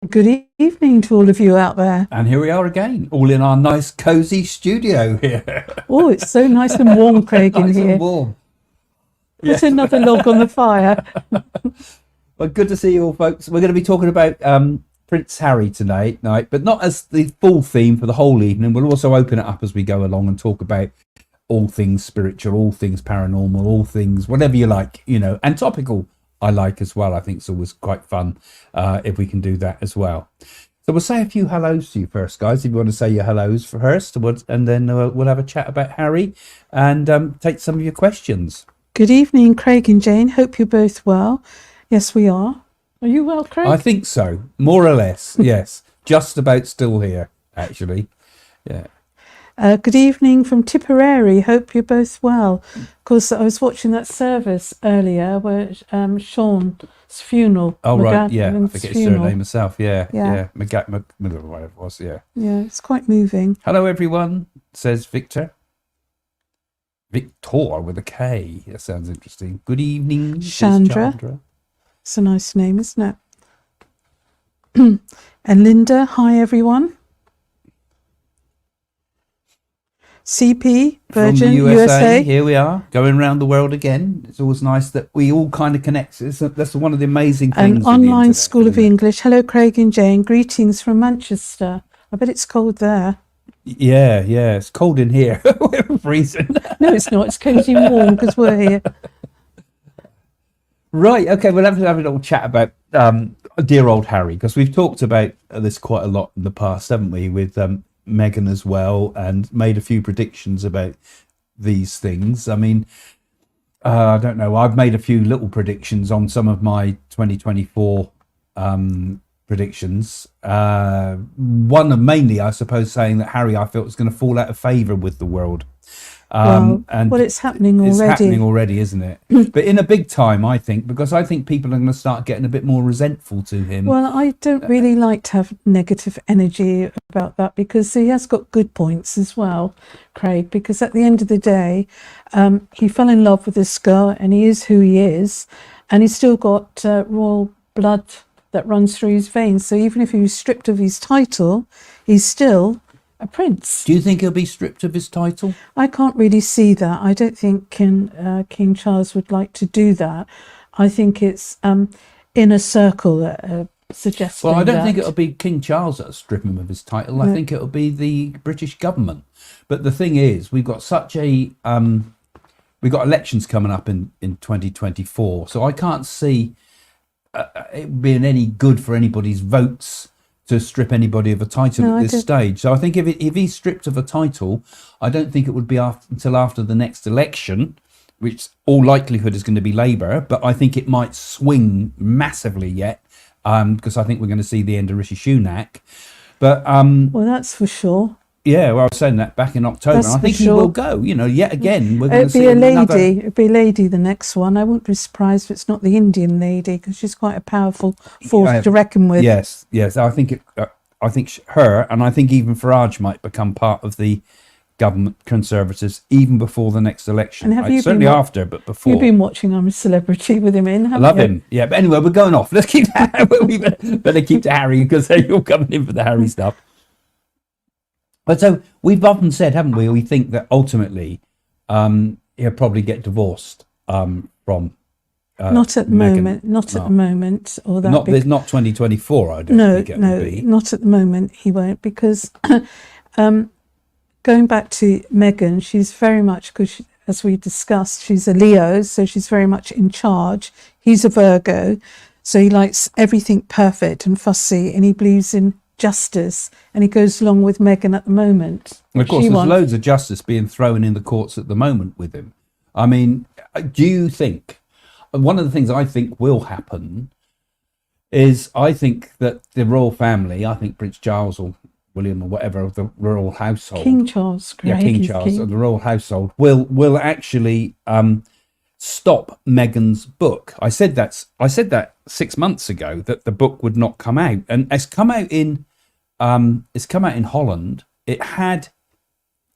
Good evening to all of you out there. And here we are again, all in our nice cosy studio here. Oh, it's so nice and warm, Craig, in Nice here. and warm. Put Yes. another log on the fire. Well, good to see you all, folks. We're going to be talking about Prince Harry tonight, but not as the full theme for the whole evening. We'll also open it up as we go along and talk about all things spiritual, all things paranormal, all things whatever you like, and topical. I like as well. I think it's always quite fun if we can do that as well. So we'll say a few hellos to you first, guys, if you want to say your hellos first, and then we'll have a chat about Harry and take some of your questions. Good evening, Craig and Jane. Hope you're both well. Yes, we are. Are you well, Craig? I think so, more or less, yes. Just about still here, actually. Yeah. Good evening from Tipperary. Hope you're both well. Of course, I was watching that service earlier where Sean's funeral. Oh, right, yeah. I McGadden's forget his funeral. surname myself. Yeah. Yeah. Whatever it was, yeah. Yeah, it's quite moving. Hello, everyone, says Victor. Victor with a K. That sounds interesting. Good evening, says Chandra. It's a nice name, isn't it? And Linda, hi, everyone. CP, Virgin, From the USA. Here we are, going around the world again. It's always nice that we all kind of connect. That's one of the amazing things. An of the online internet, school of isn't it? English. Hello, Craig and Jane. Greetings from Manchester. I bet it's cold there. Yeah. It's cold in here. We're freezing. No, it's not. It's cozy and warm because we're here. Right, okay, we'll have to have a little chat about dear old Harry, because we've talked about this quite a lot in the past, haven't we, with Meghan as well, and made a few predictions about these things. I mean, I don't know, I've made a few little predictions on some of my 2024 predictions. One of mainly, I suppose, saying that Harry, I felt, was going to fall out of favour with the world. Well, And it's happening already. It's happening already, isn't it? But in a big time, I think, because I think people are going to start getting a bit more resentful to him. Well, I don't really like to have negative energy about that because he has got good points as well, Craig, because at the end of the day, he fell in love with this girl and he is who he is, and he's still got royal blood that runs through his veins. So even if he was stripped of his title, he's still a prince. Do you think he'll be stripped of his title? I can't really see that. I don't think King Charles would like to do that. I think it's inner circle that suggesting Well, I don't that. think it'll be King Charles that'll strip him of his title. I think it'll be the British government. But the thing is, we've got such a we've got elections coming up in 2024, so I can't see it being any good for anybody's votes to strip anybody of a title at this stage. So I think if he's stripped of a title, I don't think it would be until after the next election, which all likelihood is going to be Labour, but I think it might swing massively yet, because I think we're going to see the end of Rishi Sunak. But well, that's for sure. yeah, well, I was saying that back in October, That's and I for think he sure. will go. Yet again, we're going to It'd see be a another. lady. It'd be a lady, the next one. I wouldn't be surprised if it's not the Indian lady because she's quite a powerful force to reckon with. Yes. I think her, and I think even Farage might become part of the government Conservatives even before the next election. And have you certainly been after, but before. You've been watching I'm a Celebrity with him in, I haven't love you? him. Yeah, but anyway, we're going off. Let's keep we better keep to Harry because you're coming in for the Harry stuff. But so we've often said, haven't we? We think that ultimately he'll probably get divorced from. Not at the Meghan. moment. Not at the moment. Or that. Not there's not 2024. I don't think it will be. Not at the moment. He won't because going back to Meghan, she's very much because as we discussed, she's a Leo, so she's very much in charge. He's a Virgo, so he likes everything perfect and fussy, and he believes in justice, and he goes along with Meghan at the moment. And of course, there's loads of justice being thrown in the courts at the moment with him. I mean, do you think one of the things I think will happen is I think that the royal family, I think Prince Charles or William or whatever of the royal household, King Charles, yeah, King Charles of the royal household will actually stop Meghan's book. I said that 6 months ago that the book would not come out, and it's come out in Holland. It had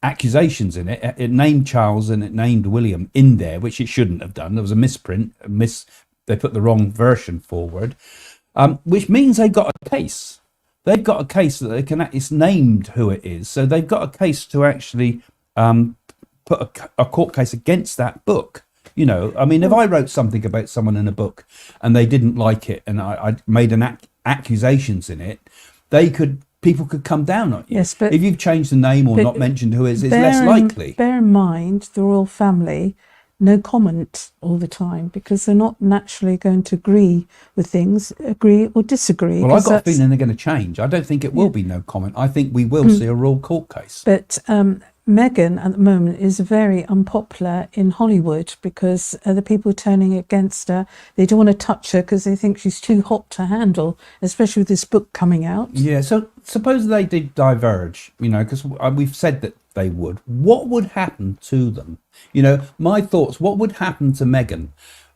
accusations in it. It named Charles and it named William in there, which it shouldn't have done. There was a misprint. They put the wrong version forward. which means they've got a case. They've got a case that they can. It's named who it is, so they've got a case to actually put a court case against that book. You know, I mean, if I wrote something about someone in a book and they didn't like it, and I made accusations in it, people could come down on you. Yes, but if you've changed the name or not mentioned who it is, it's less likely. Bear in mind, the royal family, no comment all the time, because they're not naturally going to agree with things, agree or disagree. Well, I've got a feeling they're going to change. I don't think it will be no comment. I think we will see a royal court case. But Meghan at the moment is very unpopular in Hollywood because the people turning against her, they don't want to touch her because they think she's too hot to handle, especially with this book coming out. Yeah, so suppose they did diverge, you know, because we've said that they would. What would happen to them? You know, my thoughts, what would happen to Meghan?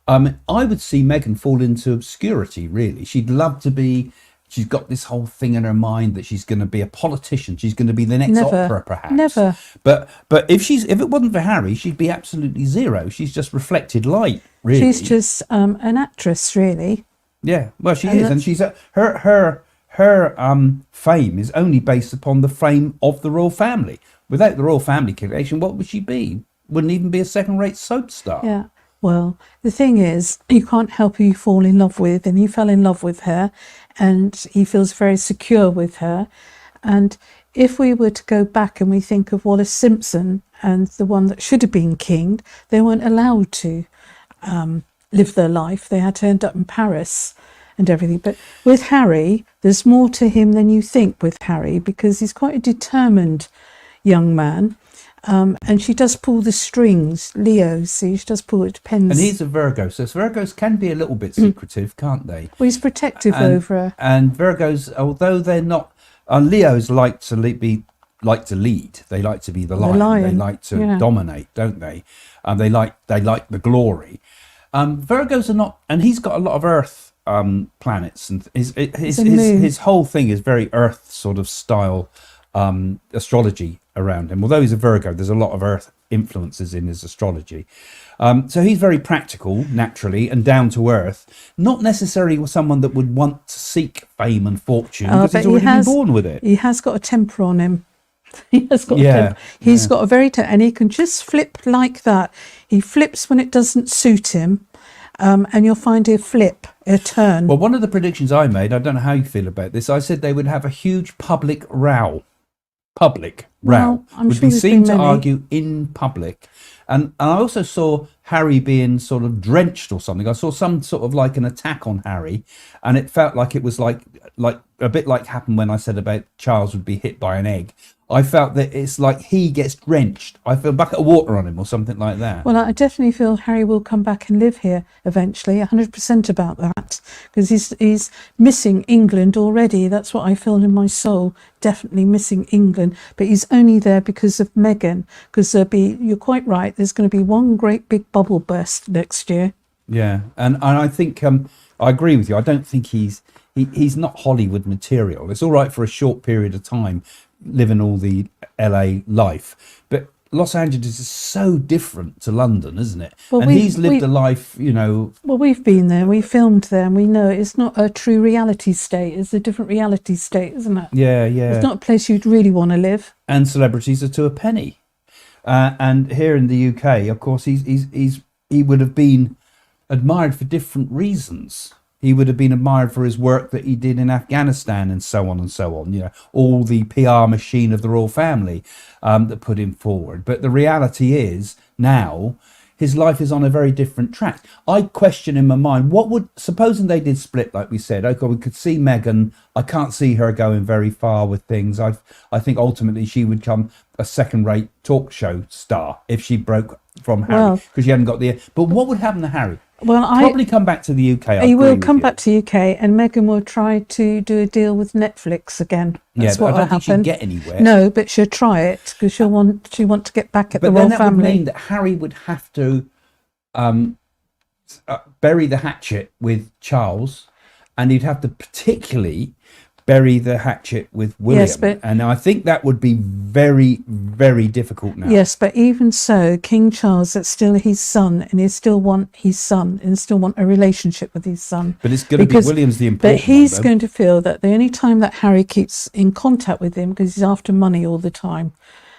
I would see Meghan fall into obscurity, really. She'd love to be... She's got this whole thing in her mind that she's going to be a politician. She's going to be the next Oprah, perhaps. Never. But if it wasn't for Harry, she'd be absolutely zero. She's just reflected light, really. She's just an actress, really. Yeah, well, she is, and she's her fame is only based upon the fame of the royal family. Without the royal family connection, what would she be? Wouldn't even be a second-rate soap star. Yeah. Well, the thing is, you can't help who you fall in love with, and he fell in love with her, and he feels very secure with her. And if we were to go back and we think of Wallace Simpson and the one that should have been king, they weren't allowed to live their life. They had to end up in Paris and everything. But with Harry, there's more to him than you think with Harry, because he's quite a determined young man. And she does pull the strings, Leo, see, she does pull, it depends. And he's a Virgo, so Virgos can be a little bit secretive, can't they? Well, he's protective over her. And Virgos, although they're not, Leos like to lead. They like to be the lion. They like to dominate, don't they? They like the glory. Virgos are not, and he's got a lot of Earth planets, and his whole thing is very Earth sort of style astrology around him. Although he's a Virgo, there's a lot of Earth influences in his astrology. So he's very practical, naturally, and down to earth. Not necessarily someone that would want to seek fame and fortune, because he's already been born with it. He has got a temper on him. He has got a temper. He's got a very and he can just flip like that. He flips when it doesn't suit him. And you'll find a turn. Well, one of the predictions I made, I don't know how you feel about this, I said they would have a huge public row. Well, would sure be seen to argue in public. And I also saw Harry being sort of drenched or something. I saw some sort of like an attack on Harry, and it felt like it was like a bit like happened when I said about Charles would be hit by an egg. I felt that it's like he gets drenched. I feel a bucket of water on him or something like that. Well, I definitely feel Harry will come back and live here eventually, 100% about that, because he's missing England already. That's what I feel in my soul, definitely missing England. But he's only there because of Meghan, because you're quite right, there's going to be one great big bubble burst next year. Yeah, and I think I agree with you. I don't think he's not Hollywood material. It's all right for a short period of time, living all the LA life, but Los Angeles is so different to London, isn't it? Well, and he's lived a life, you know. Well, we've been there, we filmed there, and we know it's not a true reality state. It's a different reality state, isn't it? Yeah. It's not a place you'd really want to live. And celebrities are to a penny. And here in the UK, of course, he would have been admired for different reasons. He would have been admired for his work that he did in Afghanistan and so on and so on. You know, all the PR machine of the royal family that put him forward. But the reality is now his life is on a very different track. I question in my mind, supposing they did split, like we said, okay, we could see Meghan. I can't see her going very far with things. I think ultimately she would become a second-rate talk show star if she broke from Harry, because she hadn't got the... But what would happen to Harry? Well, probably come back to the UK. He will come back to the UK, and Meghan will try to do a deal with Netflix again. That's what will happen. I don't think she'll get anywhere. No, but she'll try it because she want to get back at the royal family. But then that would mean that Harry would have to bury the hatchet with Charles, and he'd have to particularly bury the hatchet with William. Yes, but and I think that would be very, very difficult now. yes, but even so, King Charles, that's still his son, and he still want his son, and still want a relationship with his son. But it's going to be William's the important But he's one, going to feel that the only time that Harry keeps in contact with him, because he's after money all the time,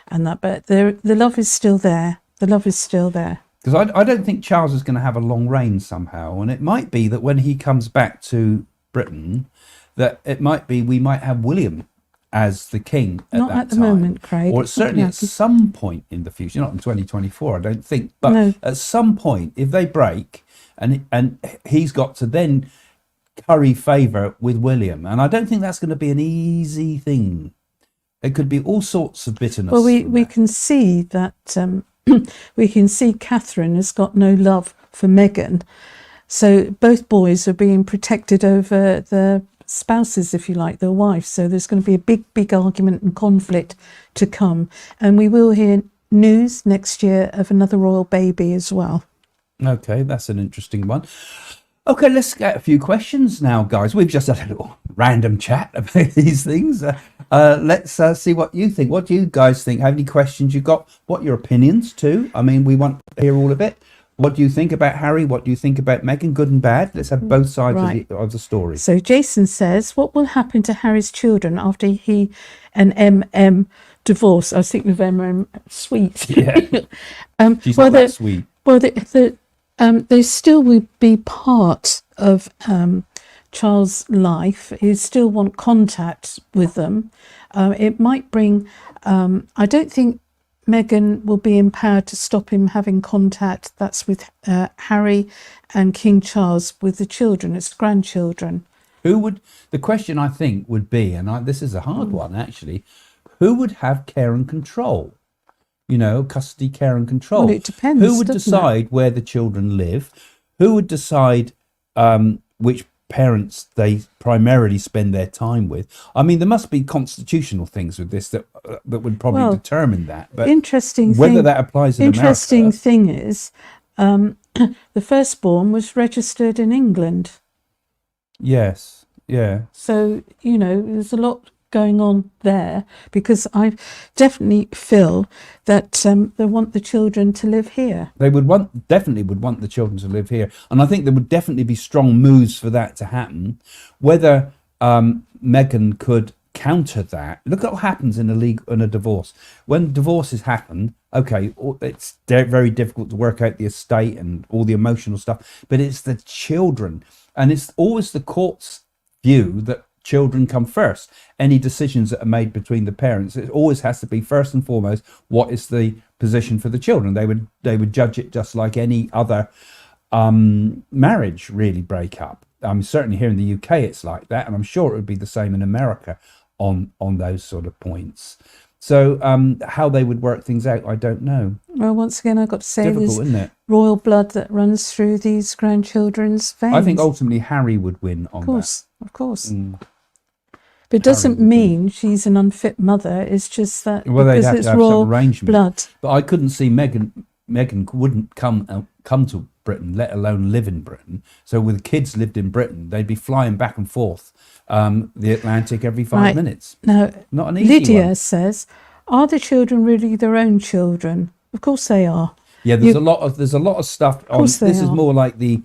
and that, but the love is still there. The love is still there. Because I don't think Charles is going to have a long reign somehow, and it might be that when he comes back to Britain, that it might be we might have William as the king at Not that at the time. moment, Craig. Or certainly at some point in the future, not in 2024, I don't think, but No. at some point, if they break, and he's got to then curry favour with William, and I don't think that's going to be an easy thing. There could be all sorts of bitterness. Well, we can see that we can see Catherine has got no love for Meghan, so both boys are being protected over the spouses, if you like, their wives. So there's going to be a big argument and conflict to come, and we will hear news next year of another royal baby as well. Okay, that's an interesting one. Okay, let's get a few questions now, guys. We've just had a little random chat about these things. Let's see what you think. What do you guys think? Have any questions you got? What are your opinions too? I mean, we want to hear all of it. What do you think about Harry? What do you think about Meghan? Good and bad. Let's have both sides of the story. So Jason says, what will happen to Harry's children after he and MM divorce? I was thinking of MM Sweet. Yeah. She's not that sweet. Well, they still will be part of Charles' life. He still want contact with them. It might bring, I don't think Meghan will be empowered to stop him having contact. That's with Harry and King Charles with the children, it's grandchildren. The question I think would be, and this is a hard one actually, who would have care and control? You know, custody, care and control. Well, it depends. Who would decide where the children live? Who would decide which parents they primarily spend their time with? I mean, there must be constitutional things with this that would probably determine that. But whether that applies in interesting America, thing is, the firstborn was registered in England. Yes, yeah. So, you know, there's a lot going on there, because I definitely feel that they want the children to live here. They definitely would want the children to live here, and I think there would definitely be strong moves for that to happen. Whether Meghan could counter that, look at what happens in a divorce. When divorces happen, okay, it's very difficult to work out the estate and all the emotional stuff, but it's the children, and it's always the court's view that children come first. Any decisions that are made between the parents, it always has to be first and foremost, what is the position for the children? They would judge it just like any other marriage really breakup. Certainly here in the UK it's like that, and I'm sure it would be the same in America on those sort of points. So how they would work things out, I don't know. Well, once again, I've got to say, difficult, there's isn't it? royal blood that runs through these grandchildren's veins. I think ultimately Harry would win on that. Of course. But it doesn't mean she's an unfit mother. It's just that they'd have it's to have royal some arrangement. blood. But I couldn't see Meghan wouldn't come to Britain, let alone live in Britain. So with kids lived in Britain, they'd be flying back and forth the Atlantic every 5 minutes. Now, not an easy Lydia one. says, are the children really their own children? Of course they are. Yeah, there's a lot of stuff on this. Is more like the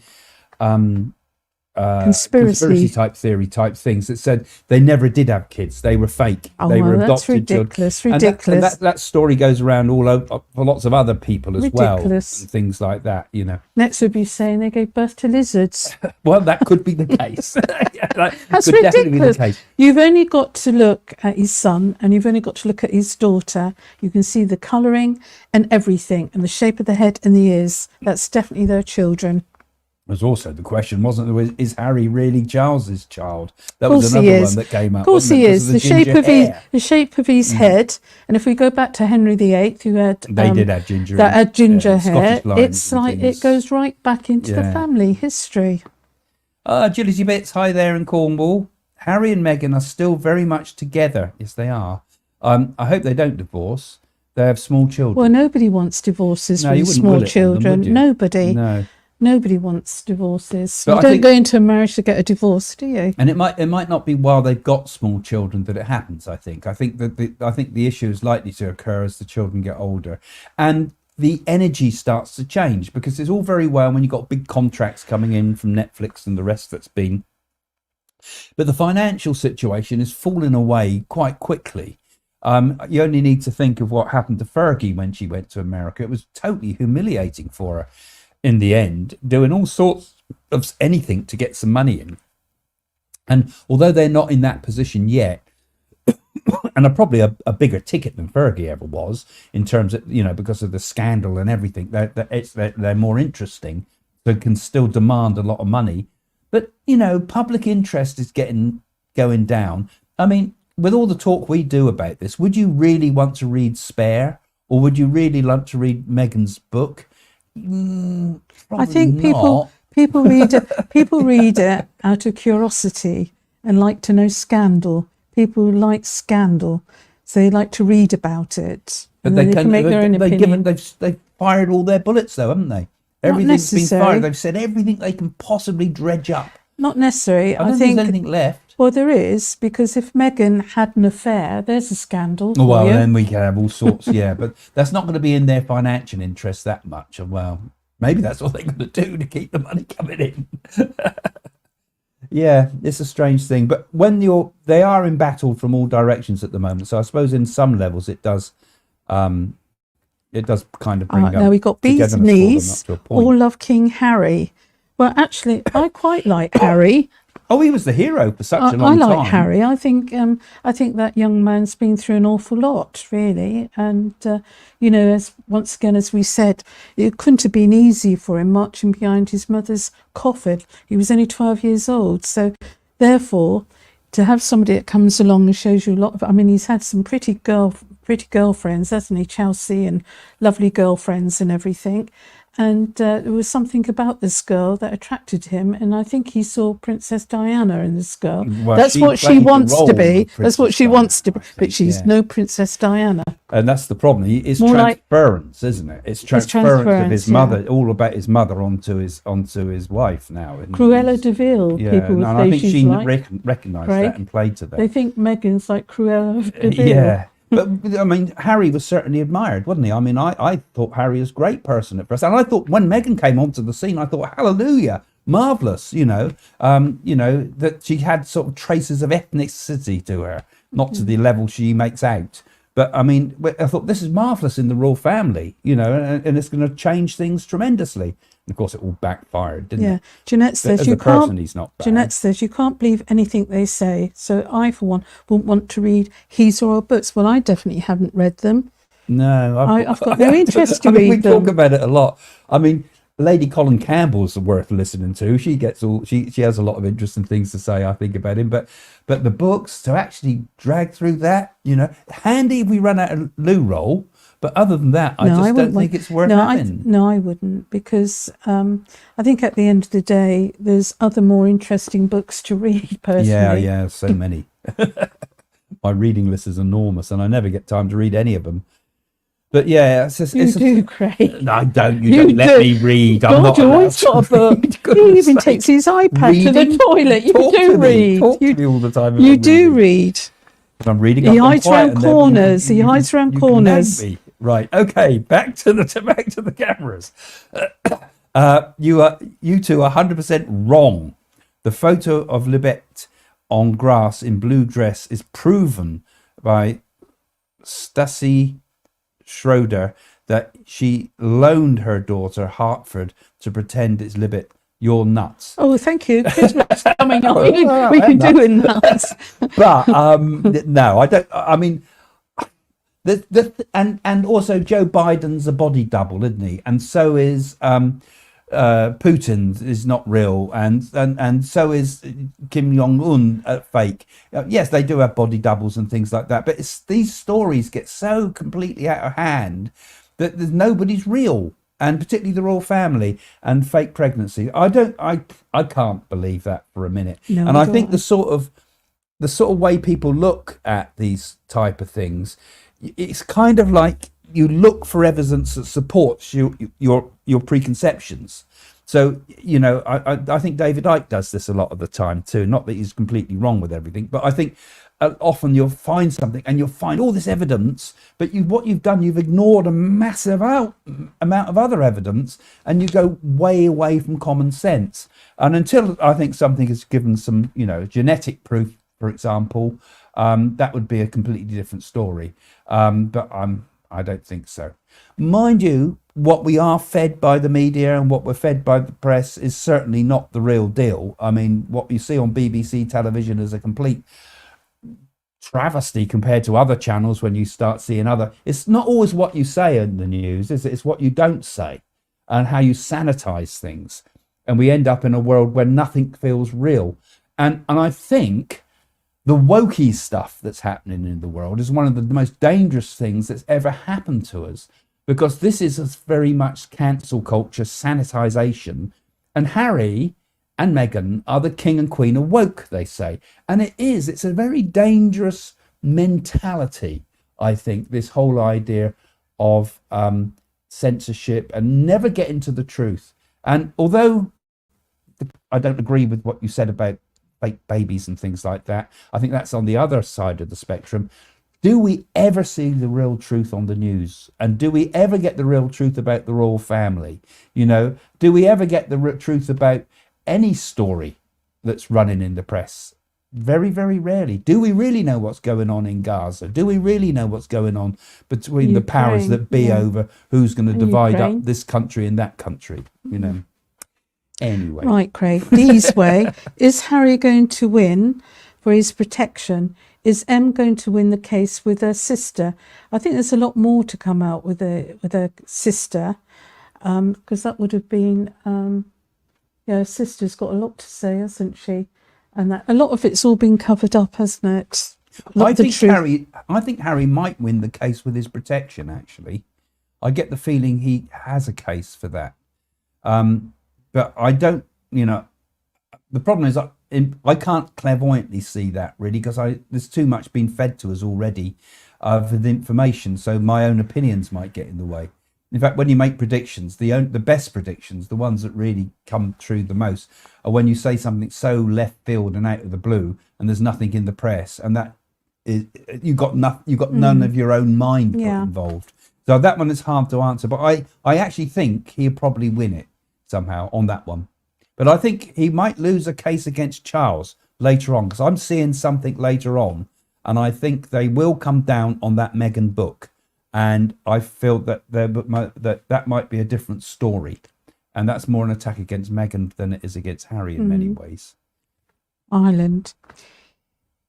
conspiracy type theory type things that said they never did have kids, they were fake, they were adopted. That's ridiculous. And that story goes around all over for lots of other people as well, and things like that, you know. Next would be saying they gave birth to lizards. Well, that could be the case. That's ridiculous. Definitely be the case. You've only got to look at his son, and you've only got to look at his daughter. You can see the colouring and everything, and the shape of the head and the ears. That's definitely their children. There's also the question, wasn't there, is Harry really Charles's child? That was another one that came up. Of course he is. The shape of his head, and if we go back to Henry VIII, who had did have ginger. That had ginger hair. It's like it goes right back into the family history. Agility Bits, hi there in Cornwall. Harry and Meghan are still very much together. Yes, they are. I hope they don't divorce. They have small children. Well, nobody wants divorces with small children. Nobody. No. Nobody wants divorces. But You I don't think- go into a marriage to get a divorce, do you? And it might not be while they've got small children that it happens. I think the issue is likely to occur as the children get older, and the energy starts to change, because it's all very well when you've got big contracts coming in from Netflix and the rest that's been, but the financial situation is falling away quite quickly. You only need to think of what happened to Fergie when she went to America. It was totally humiliating for her in the end, doing all sorts of anything to get some money in. And although they're not in that position yet, and are probably a bigger ticket than Fergie ever was in terms of, because of the scandal and everything, they're more interesting, so can still demand a lot of money. But, public interest is going down. I mean, with all the talk we do about this, would you really want to read Spare, or would you really want to read Meghan's book? I think people read it out of curiosity and like to know scandal. People like scandal, so they like to read about it. But and then they can make their own opinion. They've fired all their bullets, though, haven't they? Everything's been fired. They've said everything they can possibly dredge up. Not necessary. I don't think there's anything left. Well, there is, because if Meghan had an affair, there's a scandal. Well, then we can have all sorts, yeah. But that's not going to be in their financial interest that much. Well, maybe that's what they're going to do to keep the money coming in. Yeah, it's a strange thing. But when they are embattled from all directions at the moment. So I suppose in some levels it does kind of bring up. Now we've got Bee's niece, all love King Harry. Well, actually, I quite like Harry. Oh, he was the hero for such a long time. I like Harry. I think that young man's been through an awful lot, really. And, as we said, it couldn't have been easy for him marching behind his mother's coffin. He was only 12 years old. So, therefore, to have somebody that comes along and shows you a lot of... I mean, he's had some pretty girlfriends, hasn't he? Chelsea, and lovely girlfriends and everything. And there was something about this girl that attracted him, and I think he saw Princess Diana in this girl. Well, that's what she wants to be. That's what she wants to be, but she's no Princess Diana. And that's the problem. It's More transference, isn't it? It's transference of his mother, all about his mother onto his wife now. Cruella de Vil. Yeah, people would and say I think she's she like recognised Craig, that and played to that. They think Meghan's like Cruella de Vil. Yeah. But I mean, Harry was certainly admired, wasn't he? I mean, I thought Harry was a great person at first, and I thought when Meghan came onto the scene, I thought, hallelujah, marvelous, that she had sort of traces of ethnicity to her, not to the level she makes out. But I mean, I thought this is marvelous in the royal family, and it's going to change things tremendously. And of course, it all backfired, didn't it? Jeanette says he's not bad. Jeanette says you can't believe anything they say. So I, for one, wouldn't want to read his or her books. Well, I definitely haven't read them. No, I've got no interest to read them. We talk about it a lot. I mean, Lady Colin Campbell's worth listening to. She has a lot of interesting things to say, I think, about him. But the books, to actually drag through that, handy if we run out of loo roll. But other than that, I don't think it's worth having. I wouldn't, because I think at the end of the day, there's other more interesting books to read, personally. Yeah, so many. My reading list is enormous, and I never get time to read any of them. But yeah, you do, Craig. No, I don't. You don't let me read. I'm not you always got a book. He even takes his iPad to the toilet. You do read. Talk to me all the time. You do read. I'm reading. He hides around corners. He hides around corners. Right. Okay. Back to the cameras. You two are 100% wrong. The photo of Libet on grass in blue dress is proven by Stacey Schroeder that she loaned her daughter Hartford to pretend it's Libet. You're nuts. Oh, thank you. Christmas coming on. We can do it nuts. But no, I don't. I mean, and also Joe Biden's a body double, isn't he? And so is Putin is not real, and so is Kim Jong-un fake. Yes, they do have body doubles and things like that, but these stories get so completely out of hand that nobody's real. And particularly the royal family and fake pregnancy. I can't believe that for a minute. No, and I think the sort of way people look at these type of things, it's kind of like you look for evidence that supports your preconceptions. So, I think David Icke does this a lot of the time too. Not that he's completely wrong with everything, but I think often you'll find something and you'll find all this evidence, but what you've done, you've ignored a massive amount of other evidence, and you go way away from common sense. And until I think something is given some, genetic proof, for example, that would be a completely different story. But I don't think so. Mind you, what we are fed by the media and what we're fed by the press is certainly not the real deal. I mean, what you see on BBC television is a complete travesty compared to other channels. When you start seeing it's not always what you say in the news, is it? It's what you don't say and how you sanitize things. And we end up in a world where nothing feels real. And I think the wokey stuff that's happening in the world is one of the most dangerous things that's ever happened to us, because this is very much cancel culture, sanitization. And Harry and Meghan are the king and queen of woke, they say. And it's a very dangerous mentality, I think, this whole idea of censorship and never getting to the truth. And although I don't agree with what you said about fake babies and things like that, I think that's on the other side of the spectrum. Do we ever see the real truth on the news? And do we ever get the real truth about the royal family? Do we ever get the truth about any story that's running in the press? Very, very rarely. Do we really know what's going on in Gaza? Do we really know what's going on between the powers that be over who's going to divide up this country and that country? Anyway. Right, Craig. Dee's way. Is Harry going to win for his protection? Is Em going to win the case with her sister? I think there's a lot more to come out with her sister, because that would have been, her sister's got a lot to say, hasn't she? And that a lot of it's all been covered up, hasn't it? I think Harry might win the case with his protection. Actually, I get the feeling he has a case for that. But I don't, the problem is I can't clairvoyantly see that really, because there's too much being fed to us already with information. So my own opinions might get in the way. In fact, when you make predictions, the best predictions, the ones that really come true the most, are when you say something so left field and out of the blue, and there's nothing in the press, and that is you got none of your own mind involved. So that one is hard to answer. But I actually think he'll probably win it somehow on that one. But I think he might lose a case against Charles later on, because I'm seeing something later on, and I think they will come down on that Meghan book. And I feel that that might be a different story. And that's more an attack against Meghan than it is against Harry in many ways. Ireland.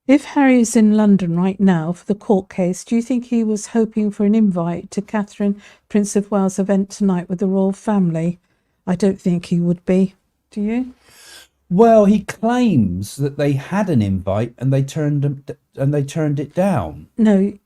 If Harry is in London right now for the court case, do you think he was hoping for an invite to Catherine, Prince of Wales' event tonight with the royal family? I don't think he would be. Do you? Well, he claims that they had an invite and they turned it down. No.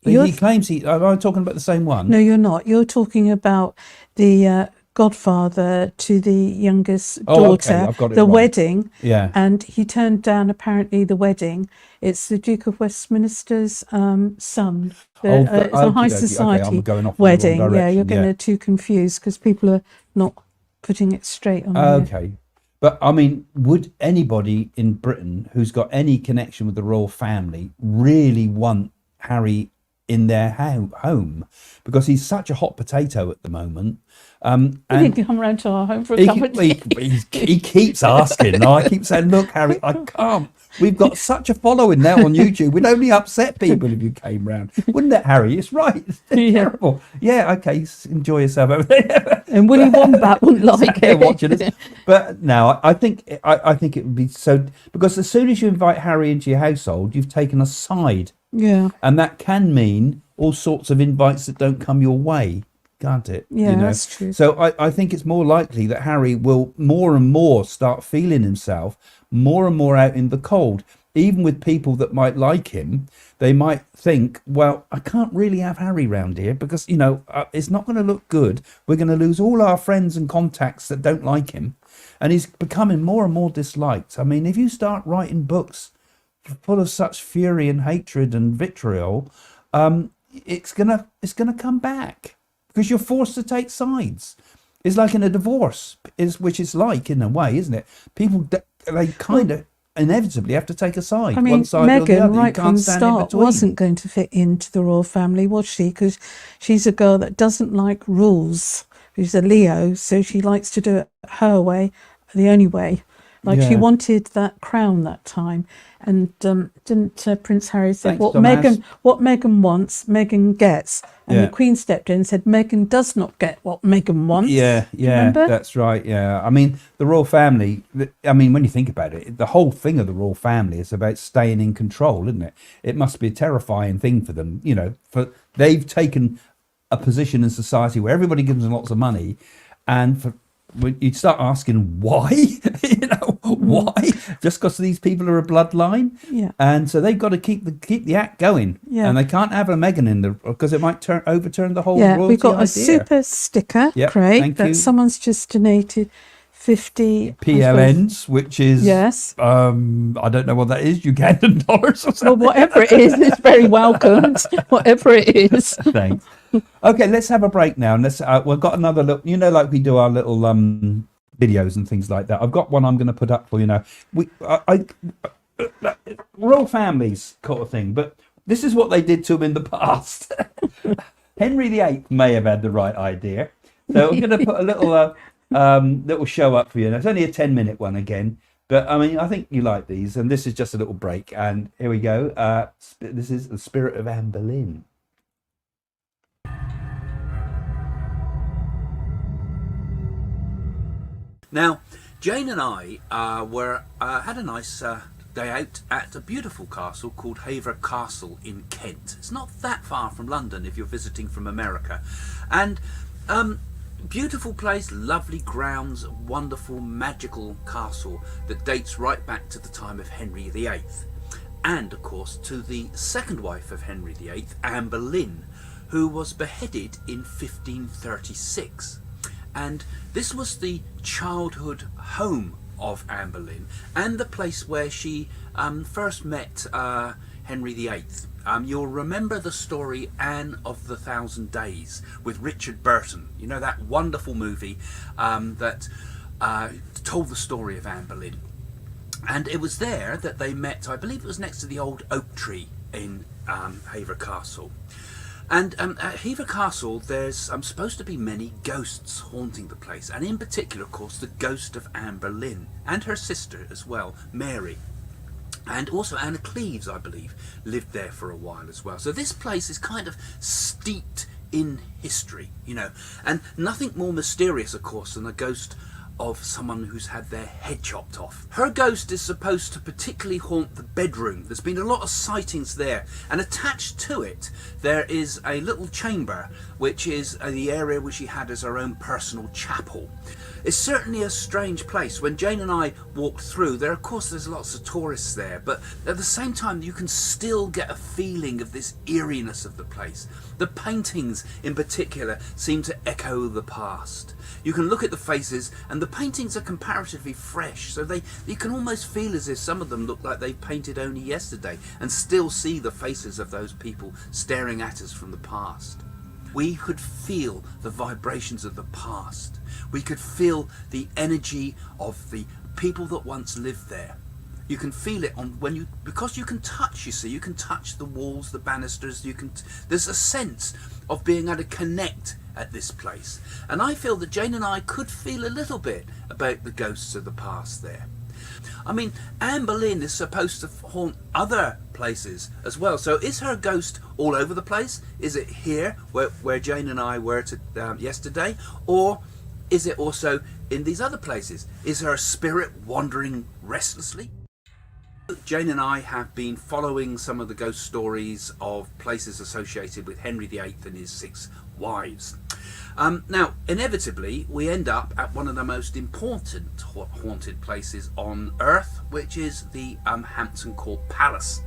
He claims am I talking about the same one? No, you're not. You're talking about the godfather to the youngest daughter, I've got it the wrong. wedding. Yeah. And he turned down apparently the wedding. It's the Duke of Westminster's son. It's a high society wedding. Yeah, you're getting too confused because people are not putting it straight on. Okay. But I mean, would anybody in Britain who's got any connection with the royal family really want Harry in their home? Because he's such a hot potato at the moment. And he can come round to our home for a cup of tea. He keeps asking. And I keep saying, look, Harry, I can't. We've got such a following now on YouTube. We'd only upset people if you came round. Wouldn't it, Harry? It's right. It's terrible. Yeah, okay. Enjoy yourself over there. And Willy Wombat wouldn't like it. Watching us. But no, I think it would be so, because as soon as you invite Harry into your household, you've taken a side. Yeah. And that can mean all sorts of invites that don't come your way, can't it? Yeah, that's true. So I think it's more likely that Harry will more and more start feeling himself more and more out in the cold. Even with people that might like him, they might think, well, I can't really have Harry round here because, it's not going to look good. We're going to lose all our friends and contacts that don't like him. And he's becoming more and more disliked. I mean, if you start writing books full of such fury and hatred and vitriol, it's gonna come back because you're forced to take sides. It's like in a divorce, which is like in a way, isn't it? People they kind of inevitably have to take a side, I mean, one side or the Meghan, other. You right from can't the stand in start, between. wasn't going to fit into the royal family, was she? Because she's a girl that doesn't like rules. She's a Leo, so she likes to do it her way, the only way. Like she Yeah. wanted that crown that time, and didn't Prince Harry said Thanks, Thomas. What Meghan wants, Meghan gets, and the Yeah. Queen stepped in and said Meghan does not get what Meghan wants. Yeah, Do you yeah, remember? that's right. Yeah, I mean, the royal family. I mean, when you think about it, the whole thing of the royal family is about staying in control, isn't it? It must be a terrifying thing for them, for they've taken a position in society where everybody gives them lots of money, and for when you start asking why, why? Just because these people are a bloodline, Yeah. and so they've got to keep the act going, Yeah. and they can't have a Meghan in the because it might overturn the whole Yeah, royalty we got idea. a super sticker, Yep, Craig, thank that you. someone's just donated 50 I suppose- PLNs, which is Yes. I don't know what that is, Ugandan dollars or Well, something. whatever it is, it's very welcomed. Whatever it is. Thanks. Okay, let's have a break now, and let's. We've got another look. Like we do our little videos and things like that. I've got one I'm going to put up for you now. Royal families kind of thing, but this is what they did to him in the past. Henry VIII may have had the right idea, so I'm going to put a little show up for you. Now, it's only a 10-minute one again, but I mean, I think you like these, and this is just a little break. And here we go. This is the spirit of Anne Boleyn. Now, Jane and I had a nice day out at a beautiful castle called Hever Castle in Kent. It's not that far from London if you're visiting from America, and beautiful place, lovely grounds, wonderful magical castle that dates right back to the time of Henry VIII, and of course to the second wife of Henry VIII, Anne Boleyn, who was beheaded in 1536. And this was the childhood home of Anne Boleyn, and the place where she first met Henry VIII. You'll remember the story Anne of the Thousand Days with Richard Burton. You know, that wonderful movie that told the story of Anne Boleyn. And it was there that they met. I believe it was next to the old oak tree in Hever Castle. And at Hever Castle, there's supposed to be many ghosts haunting the place, and in particular, of course, the ghost of Anne Boleyn and her sister as well, Mary. And also Anna Cleves, I believe, lived there for a while as well. So this place is kind of steeped in history, and nothing more mysterious, of course, than a ghost of someone who's had their head chopped off. Her ghost is supposed to particularly haunt the bedroom. There's been a lot of sightings there, and attached to it there is a little chamber which is the area which she had as her own personal chapel. It's certainly a strange place. When Jane and I walked through there, of course there's lots of tourists there, but at the same time you can still get a feeling of this eeriness of the place. The paintings in particular seem to echo the past. You can look at the faces, and the paintings are comparatively fresh, so you can almost feel as if some of them look like they painted only yesterday, and still see the faces of those people staring at us from the past. We could feel the vibrations of the past. We could feel the energy of the people that once lived there. You can feel it because you can touch. You can touch the walls, the banisters. There's a sense of being able to connect at this place, and I feel that Jane and I could feel a little bit about the ghosts of the past there. I mean, Anne Boleyn is supposed to haunt other places as well. So is her ghost all over the place? Is it here where Jane and I were yesterday? Or is it also in these other places? Is her spirit wandering restlessly? Jane and I have been following some of the ghost stories of places associated with Henry VIII and his 6 wives. Now, inevitably, we end up at one of the most important haunted places on Earth, which is the Hampton Court Palace.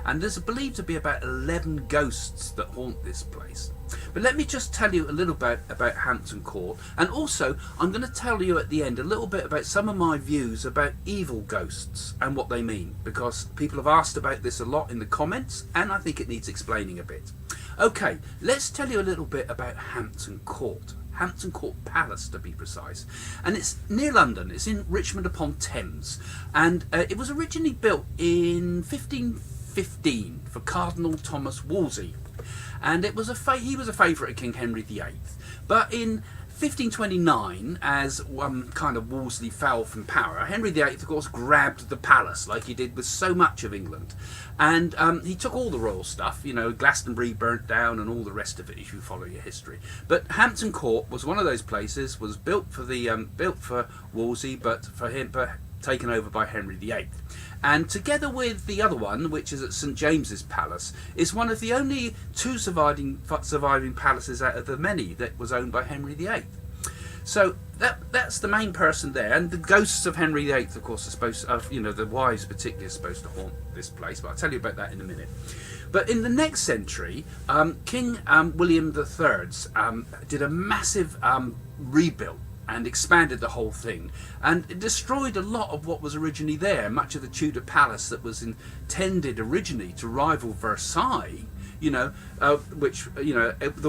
And there's believed to be about 11 ghosts that haunt this place. But let me just tell you a little bit about Hampton Court, and also I'm going to tell you at the end a little bit about some of my views about evil ghosts and what they mean, because people have asked about this a lot in the comments, and I think it needs explaining a bit. Okay, let's tell you a little bit about Hampton Court. Hampton Court Palace to be precise, and it's near London. It's in Richmond upon Thames, and it was originally built in 1515 for Cardinal Thomas Wolsey, and it was he was a favourite of King Henry VIII. But in 1529, as kind of Wolsey fell from power, Henry VIII, of course, grabbed the palace like he did with so much of England. And he took all the royal stuff, Glastonbury burnt down and all the rest of it, if you follow your history. But Hampton Court was one of those places, was built for Wolsey, but taken over by Henry VIII. And together with the other one, which is at St James's Palace, is one of the only two surviving palaces out of the many that was owned by Henry VIII. So that's the main person there, and the ghosts of Henry VIII, of course, are supposed to, the wives particularly, are supposed to haunt this place. But I'll tell you about that in a minute. But in the next century, King William III did a massive rebuild and expanded the whole thing, and it destroyed a lot of what was originally there. Much of the Tudor palace that was intended originally to rival Versailles, the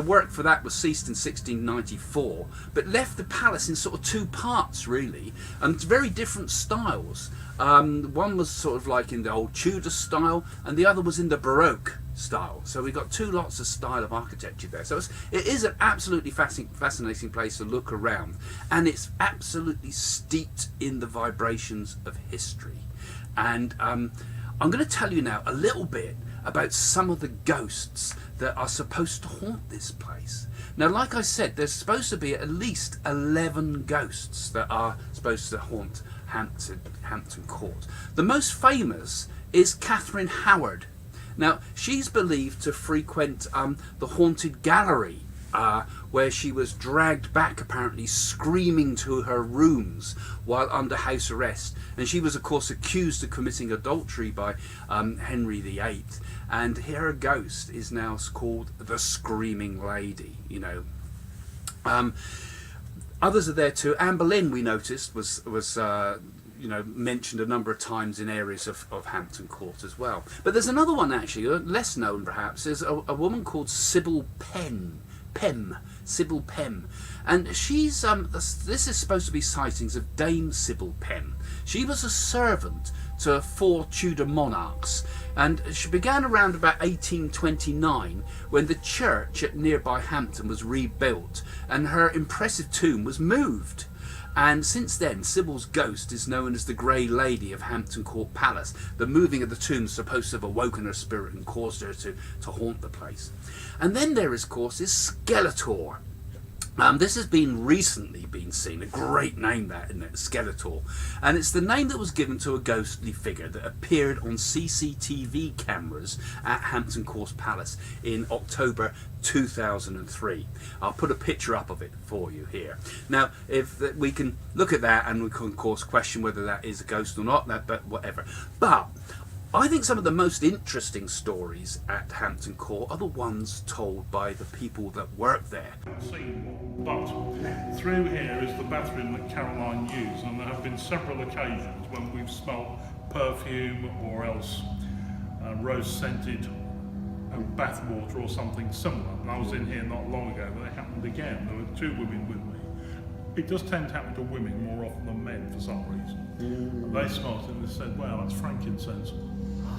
work for that was ceased in 1694, but left the palace in sort of two parts really, and very different styles. One was sort of like in the old Tudor style, and the other was in the Baroque style. So we got two lots of style of architecture there. So it is an absolutely fascinating place to look around, and it's absolutely steeped in the vibrations of history. And I'm going to tell you now a little bit about some of the ghosts that are supposed to haunt this place. Now, like I said, there's supposed to be at least 11 ghosts that are supposed to haunt Hampton Court. The most famous is Catherine Howard. Now, she's believed to frequent the haunted gallery, where she was dragged back, apparently screaming to her rooms while under house arrest. And she was, of course, accused of committing adultery by Henry VIII. And her ghost is now called the Screaming Lady, Others are there too. Anne Boleyn, we noticed, was mentioned a number of times in areas of Hampton Court as well. But there's another one, actually, less known perhaps, is a woman called Sybil Sybil Pem. And she's, this is supposed to be sightings of Dame Sybil Pem. She was a servant to 4 Tudor monarchs, and she began around about 1829 when the church at nearby Hampton was rebuilt and her impressive tomb was moved. And since then, Sybil's ghost is known as the Grey Lady of Hampton Court Palace. The moving of the tomb is supposed to have awoken her spirit and caused her to haunt the place. And then there, of course, is Skeletor. This has recently been seen, a great name that, isn't it? Skeletor. And it's the name that was given to a ghostly figure that appeared on CCTV cameras at Hampton Court Palace in October 2003. I'll put a picture up of it for you here. Now, if we can look at that, and we can, of course, question whether that is a ghost or not, but whatever. But I think some of the most interesting stories at Hampton Court are the ones told by the people that work there. But through here is the bathroom that Caroline used, and there have been several occasions when we've smelt perfume or else rose-scented bath water or something similar. And I was in here not long ago, but it happened again. There were 2 women with me. It does tend to happen to women more often than men for some reason. They smelt it and they said, well, that's frankincense.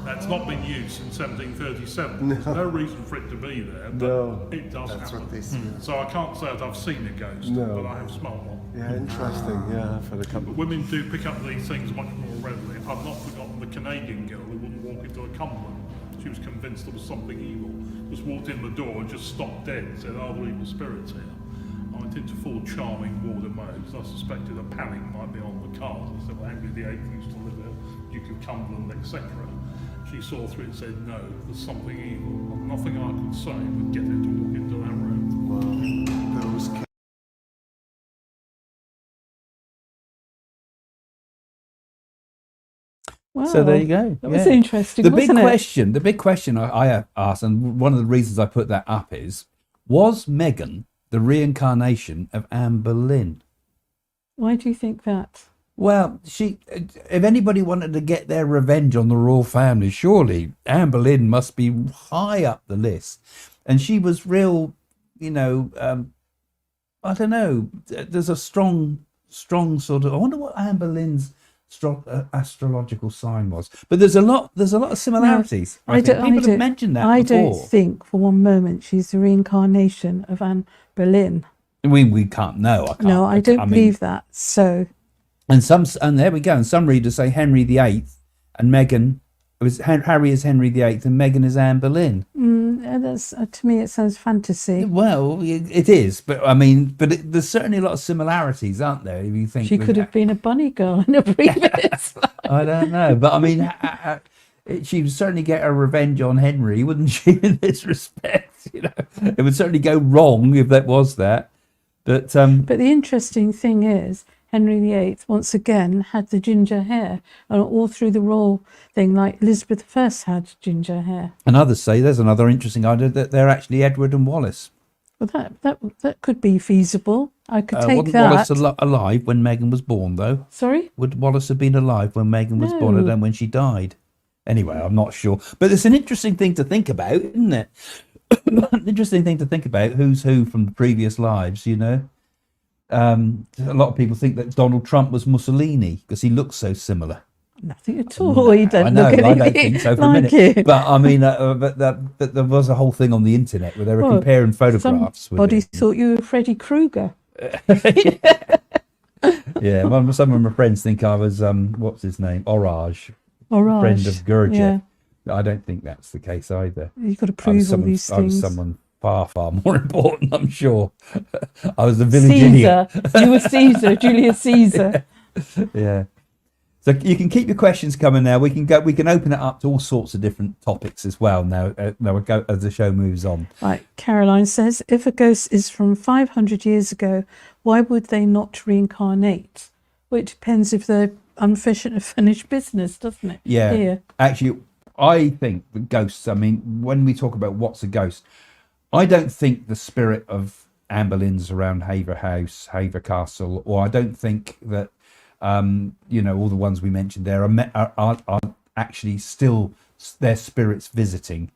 That's not been used since 1737. There's no reason for it to be there, but it does happen. So I can't say that I've seen a ghost, but I have smelled one. Yeah, interesting. Yeah, I've had a couple. But women do pick up these things much more readily. I've not forgotten the Canadian girl who wouldn't walk into a Cumberland. She was convinced there was something evil. Just walked in the door and just stopped dead and said, "Are there evil spirits here?" I went into full charming Warder mode because I suspected a panic might be on the cards. I said, well, Henry VIII used to live here, Duke of Cumberland, etc. She saw through it and said, no, there's something evil. Nothing I could say would get her to walk into that room. Wow. Those Wow. So there you go. That was interesting. The big wasn't it? question, the big question I asked, and one of the reasons I put that up is, was Meghan the reincarnation of Anne Boleyn? Why do you think that? Well, if anybody wanted to get their revenge on the royal family, surely Anne Boleyn must be high up the list. And she was real, I don't know. There's a strong sort of. I wonder what Anne Boleyn's astrological sign was. But there's a lot of similarities. I think people have mentioned that I before. don't think for one moment she's the reincarnation of Anne Boleyn. We can't know. I can't. No, I don't believe that. So, and there we go. And some readers say Henry VIII and Meghan. It was Harry is Henry VIII and Meghan is Anne Boleyn. that's to me it sounds fantasy. Well, it is, but I mean, there's certainly a lot of similarities, aren't there? If you think She could have been a bunny girl in a previous. I don't know, but I mean, she would certainly get her revenge on Henry, wouldn't she? In this respect, it would certainly go wrong if that was that. But the interesting thing is, Henry VIII once again had the ginger hair, and all through the royal thing, like Elizabeth I had ginger hair. And others say there's another interesting idea that they're actually Edward and Wallace. Well, that could be feasible. I could take wasn't that. Wallace alive when Meghan was born, though? Sorry? Would Wallace have been alive when Meghan was born, and then when she died? Anyway, I'm not sure. But it's an interesting thing to think about, isn't it? An interesting thing to think about, who's who from the previous lives, A lot of people think that Donald Trump was Mussolini because he looks so similar. Nothing at all. He don't look anything I don't think so for like a minute. it. But I mean, but there was a whole thing on the internet where they were comparing photographs. Somebody thought you were Freddy Krueger. Yeah, some of my friends think I was what's his name, Orage, Orage. friend of Gurdjieff. Yeah. I don't think that's the case either. You've got to prove all these I was things. someone far more important, I'm sure. I was a village idiot. Caesar. You were Caesar, Julius Caesar. Yeah. So you can keep your questions coming now. We can open it up to all sorts of different topics as well now. Now we go as the show moves on. Right. Caroline says, if a ghost is from 500 years ago, why would they not reincarnate? Well, it depends if they're unfinished business, doesn't it? Yeah. Here. Actually, I think the ghosts, I mean, when we talk about what's a ghost, I don't think the spirit of Anne Boleyn's around Haver House, Haver Castle, or I don't think that all the ones we mentioned there are actually still their spirits visiting,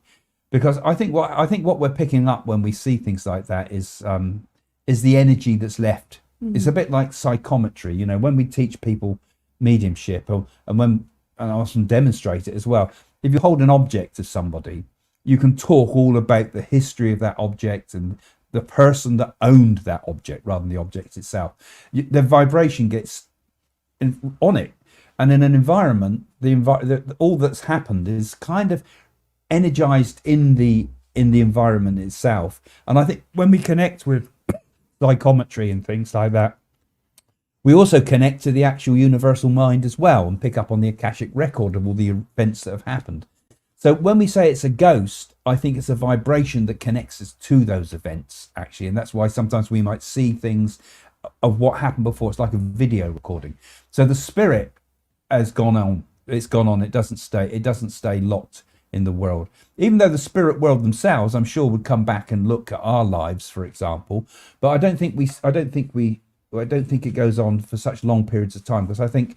because I think what we're picking up when we see things like that is the energy that's left. It's a bit like psychometry, when we teach people mediumship, and I often demonstrate it as well. If you hold an object of somebody, you can talk all about the history of that object and the person that owned that object rather than the object itself. The vibration gets on it, and in an environment, all that's happened is kind of energized in the environment itself. And I think when we connect with psychometry and things like that, we also connect to the actual universal mind as well and pick up on the Akashic record of all the events that have happened. So when we say it's a ghost, I think it's a vibration that connects us to those events, actually. And that's why sometimes we might see things of what happened before. It's like a video recording. So the spirit has gone on. It's gone on. It doesn't stay locked in the world. Even though the spirit world themselves, I'm sure, would come back and look at our lives, for example. But I don't think it goes on for such long periods of time, because I think,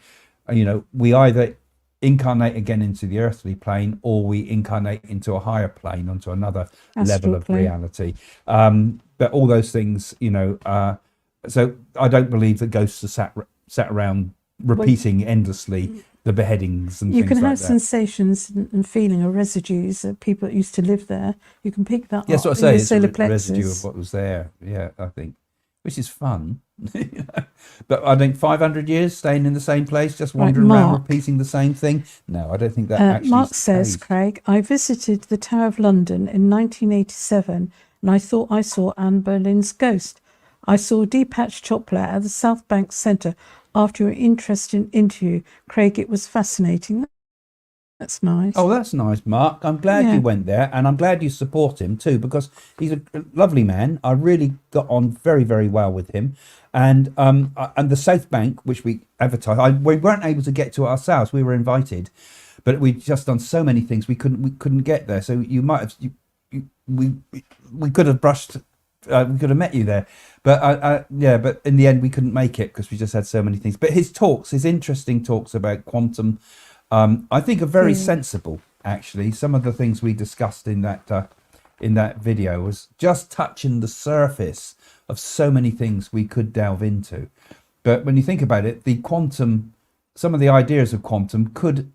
we either incarnate again into the earthly plane, or we incarnate into a higher plane, onto another level of reality. But all those things, so I don't believe that ghosts are sat around repeating endlessly the beheadings and things like that. You can have sensations and feeling of residues of people that used to live there. You can pick that up. Yes, what I say, it's a plexus. residue of what was there. Yeah, I think, which is fun. But I think 500 years staying in the same place, just wandering around repeating the same thing. No, I don't think that actually. Mark says, Craig, I visited the Tower of London in 1987, and I thought I saw Anne Boleyn's ghost. I saw Deepak Chopra at the South Bank Centre after your interesting interview. Craig, it was fascinating. That's nice. Oh, that's nice, Mark. I'm glad you went there, and I'm glad you support him too, because he's a lovely man. I really got on very, very well with him. And the South Bank, which we advertised, we weren't able to get to it ourselves. We were invited, but we'd just done so many things we couldn't get there. So you might have we could have brushed. We could have met you there, but but in the end we couldn't make it because we just had so many things. But his interesting talks about quantum, I think are very sensible. Actually, some of the things we discussed in that in that video was just touching the surface of so many things we could delve into. But when you think about it, some of the ideas of quantum could,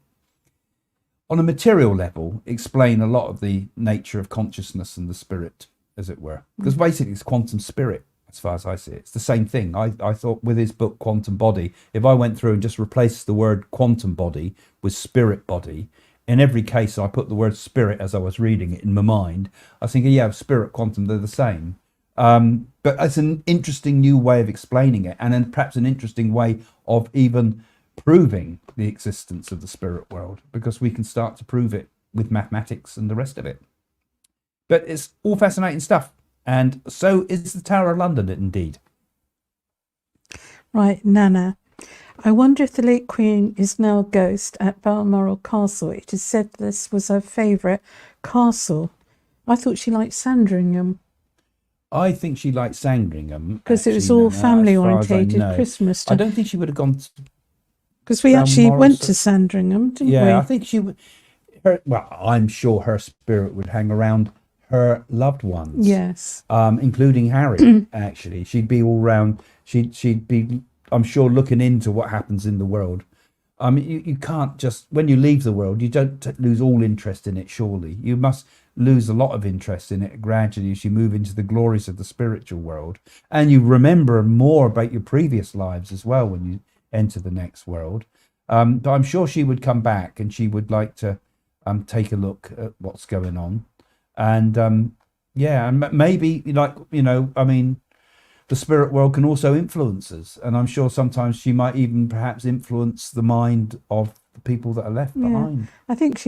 on a material level, explain a lot of the nature of consciousness and the spirit, as it were. Because basically it's quantum spirit, as far as I see it. It's the same thing. I thought with his book, Quantum Body, if I went through and just replaced the word quantum body with spirit body, in every case I put the word spirit as I was reading it in my mind, I was thinking, yeah, spirit, quantum, they're the same. But it's an interesting new way of explaining it, and then perhaps an interesting way of even proving the existence of the spirit world, because we can start to prove it with mathematics and the rest of it. But it's all fascinating stuff, and so is the Tower of London indeed. Right, Nana. I wonder if the late Queen is now a ghost at Balmoral Castle. It is said this was her favourite castle. I thought she liked Sandringham. I think she liked Sandringham. Because it was actually, all Nana, family as far as I orientated know. Christmas. I don't think she would have gone to, Because we actually Balmoral, went so- to Sandringham, didn't we? yeah, I think she would. Well, I'm sure her spirit would hang around her loved ones. Yes. Including Harry. Actually, she'd be all round. She'd be, I'm sure, looking into what happens in the world. I mean, you can't just, when you leave the world, you don't lose all interest in it. Surely you must lose a lot of interest in it gradually as you move into the glories of the spiritual world, and you remember more about your previous lives as well when you enter the next world. But I'm sure she would come back, and she would like to take a look at what's going on, and yeah, and maybe, like, I mean, the spirit world can also influence us, and I'm sure sometimes she might even perhaps influence the mind of the people that are left behind. I think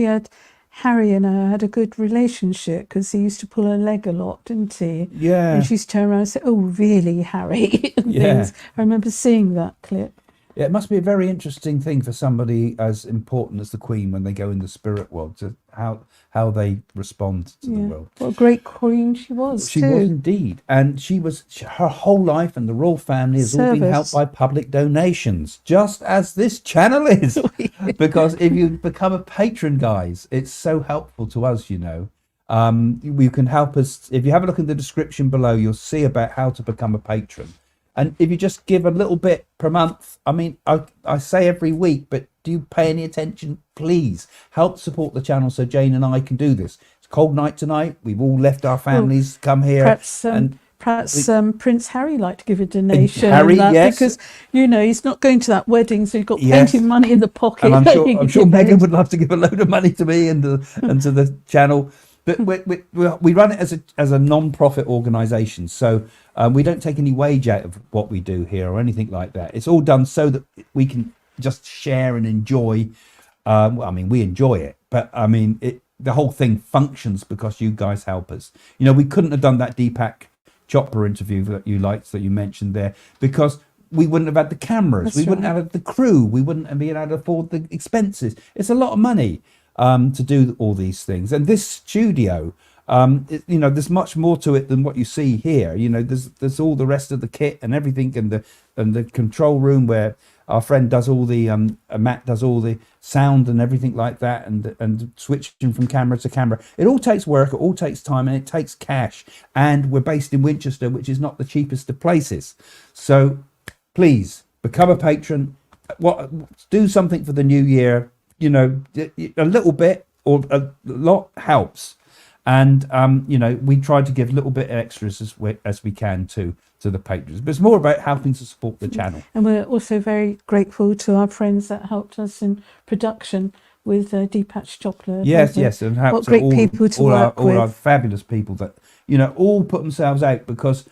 Harry and her had a good relationship, because he used to pull her leg a lot, didn't he? Yeah. And she used to turn around and say, "Oh, really, Harry?" and Yeah. things. I remember seeing that clip. Yeah, it must be a very interesting thing for somebody as important as the Queen when they go in the spirit world, to how they respond to the world. What a great queen she was, She too. was indeed, and her whole life and the royal family has all been helped Service. by public donations, just as this channel is. Because if you become a patron, guys, it's so helpful to us. You can help us. If you have a look in the description below, you'll see about how to become a patron. And if you just give a little bit per month, I mean, I say every week, but do you pay any attention? Please help support the channel so Jane and I can do this. It's a cold night tonight. We've all left our families, come here. Perhaps Prince Harry liked to give a donation. Harry, and that, yes. Because, he's not going to that wedding, so he's got Yes. plenty of money in the pocket. And I'm sure Megan would love to give a load of money to me and to the channel. But we run it as a non-profit organisation, so we don't take any wage out of what we do here or anything like that. It's all done so that we can just share and enjoy. I mean, we enjoy it, but I mean, the whole thing functions because you guys help us. We couldn't have done that Deepak Chopra interview that you mentioned there, because we wouldn't have had the cameras, That's we wouldn't right. have had the crew, we wouldn't have been able to afford the expenses. It's a lot of money to do all these things, and this studio, there's much more to it than what you see here. There's all the rest of the kit and everything, and the control room where our friend does all the Matt does all the sound and everything like that, and switching from camera to camera. It all takes work, it all takes time, and it takes cash. And we're based in Winchester, which is not the cheapest of places. So please become a patron. Do something for the new year. A little bit or a lot helps, and we try to give a little bit extras as we can to the patrons, but it's more about helping to support the channel. And we're also very grateful to our friends that helped us in production with Deepak Chopra. Yes, and help What to great people to work all our with. fabulous people that all put themselves out because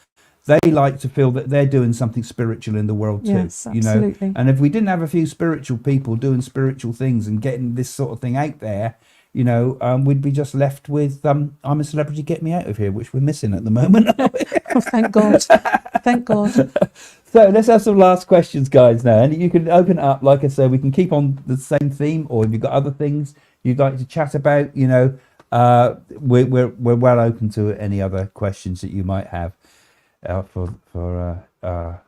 they like to feel that they're doing something spiritual in the world too. Yes, absolutely. And if we didn't have a few spiritual people doing spiritual things and getting this sort of thing out there, we'd be just left with I'm a celebrity, get me out of here, which we're missing at the moment. Oh, thank God. Thank God. So let's have some last questions, guys, now. And you can open it up, like I said, we can keep on the same theme, or if you've got other things you'd like to chat about, we're well open to any other questions that you might have for our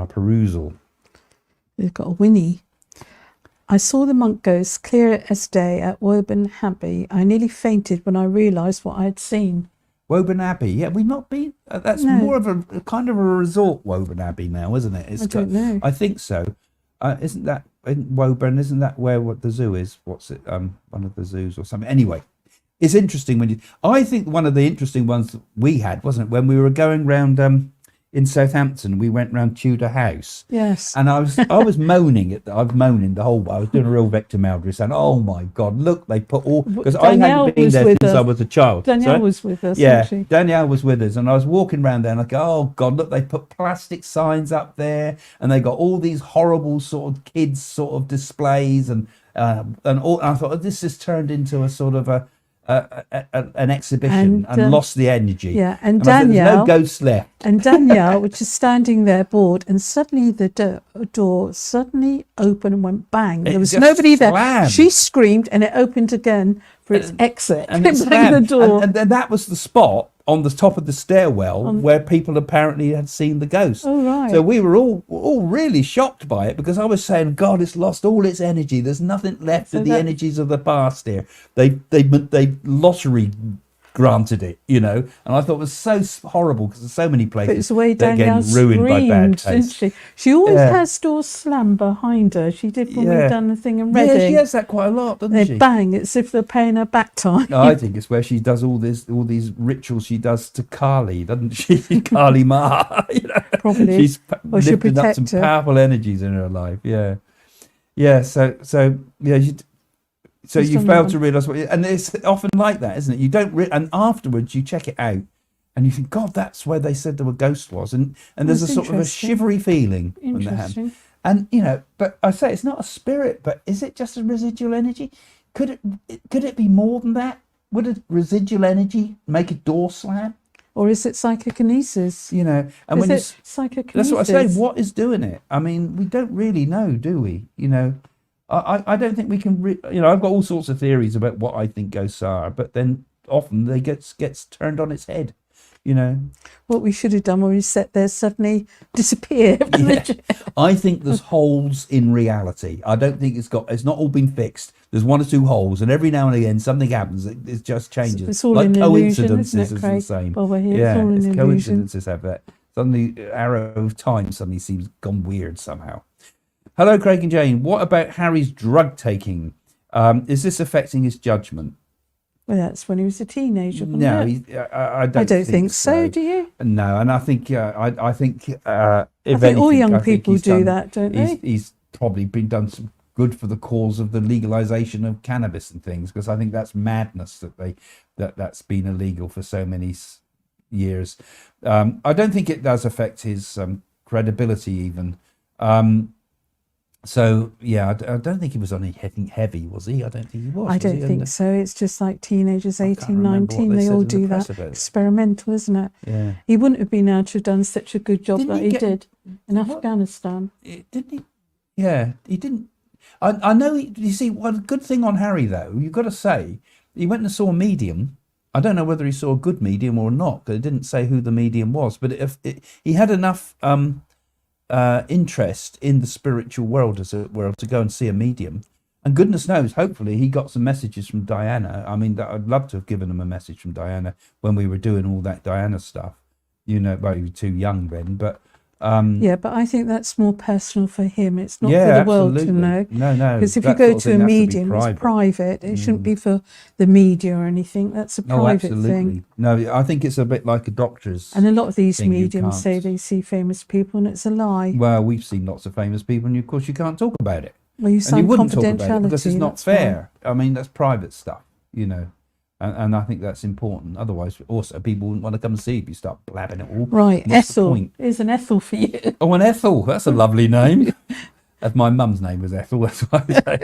perusal. We've got a Winnie. I saw the monk ghost clear as day at Woburn Abbey. I nearly fainted when I realised what I had seen. Woburn Abbey. Yeah, we've not been. That's No. more of a kind of a resort, Woburn Abbey now, isn't it? I don't know. I think so. Isn't that in Woburn? Isn't that where what the zoo is? What's it? One of the zoos or something. Anyway, it's interesting when you. I think one of the interesting ones we had, wasn't it, when we were going round in Southampton? We went round Tudor House. Yes. And I was moaning at I was moaning the whole way. I was doing a real Victor Meldrew saying, "Oh my God, look, they put all," because I Danielle hadn't been was there with since us. I was a child. Danielle Sorry? was with us, Yeah, wasn't she? Danielle was with us, and I was walking around there, and I go, "Oh God, look, they put plastic signs up there, and they got all these horrible sort of kids sort of displays, and all." And I thought, oh, this has turned into a sort of an exhibition and lost the energy. Yeah, and I said, Danielle, there's no ghosts left. And Danielle was just standing there bored, and suddenly the door suddenly opened and went bang. There was just nobody there. slammed. She screamed, and it opened again for its exit. And It it's banged the slammed. door. And then that was the spot on the top of the stairwell where people apparently had seen the ghost. Oh, right. So we were all really shocked by it, because I was saying, God, it's lost all its energy. There's nothing left of the energies of the past here. They lottery granted it, you know, and I thought it was so horrible, because there's so many places But it's the way that are Danielle getting ruined by bad screamed, didn't taste. she? She always Yeah. has doors slammed behind her. She did when Yeah. we've done the thing in Yeah, Reading. she has that quite a lot, doesn't They she? bang. It's as if they're paying her back time. No, I think it's where she does all these rituals she does to Kali, doesn't she? Kali Ma. You know? Probably. She's Or she'll lifting up some protect her. powerful energies in her life. Yeah, yeah. So yeah. So Just you on fail that to realise and it's often like that, isn't it? You don't, and afterwards you check it out, and you think, God, that's where they said there were ghosts was, and there's a That's sort of a interesting. shivery feeling when that happens. Interesting. And you know, but I say it's not a spirit, but is it just a residual energy? Could it be more than that? Would a residual energy make a door slam? Or is it psychokinesis? You know, and Is when it psychokinesis? that's what I say. What is doing it? I mean, we don't really know, do we? You know, I don't think we can. You know, I've got all sorts of theories about what I think ghosts are, but then often they gets turned on its head. You know, What we should have done when we sat there suddenly disappear. yeah. I think there's holes in reality. I don't think it's not all been fixed. There's one or two holes, and every now and again something happens. It just changes. It's all like an illusion, coincidences isn't it, is Craig? the same. Well, we're here, yeah, it's all an it's illusion. coincidences have that. Suddenly, arrow of time suddenly seems gone weird somehow. Hello, Craig and Jane. What about Harry's drug taking? Is this affecting his judgment? Well, that's when he was a teenager. Wasn't No, it? I don't. I don't think so. Do you? No, and I think I think if I think anything, all young I think people he's do done- that, don't they? He's probably been done some good for the cause of the legalization of cannabis and things, because I think that's madness that's been illegal for so many years. I don't think it does affect his credibility even. So yeah, I don't think he was on anything heavy, was he? I don't think he was. I was don't he? think so. It's just like teenagers, can't 18, remember what 19, they they said all in the do press that. about it. Experimental, isn't it? Yeah. He wouldn't have been able to have done such a good job Didn't that he he get- did in what? Afghanistan. Didn't he? Yeah, he didn't. I know. You see, one good thing on Harry though, you've got to say, he went and saw a medium. I don't know whether he saw a good medium or not, because it didn't say who the medium was. But he had enough interest in the spiritual world, as it were, to go and see a medium. And goodness knows, hopefully he got some messages from Diana. I mean, I'd love to have given him a message from Diana when we were doing all that Diana stuff. You know, well, you were too young then, but Yeah, but I think that's more personal for him. It's not yeah, for the world to absolutely. know. No, Because if you that go sort of to a thing has be medium, it's private. It shouldn't be for the media or anything. That's a No, private absolutely. thing. No, I think it's a bit like a doctor's. And a lot of these thing you mediums say can't- they see famous people, and it's a lie. Well, we've seen lots of famous people, and of course you can't talk about it. Well, you And you sign wouldn't talk about it confidentiality. because it's not that's why. fair. I mean, that's private stuff, you know. And I think that's important. Otherwise, also, people wouldn't want to come and see if you start blabbing it all. Right, What's the Ethel. point? Here's an Ethel for you. Oh, an Ethel. That's a lovely name. As my mum's name was Ethel, that's why I say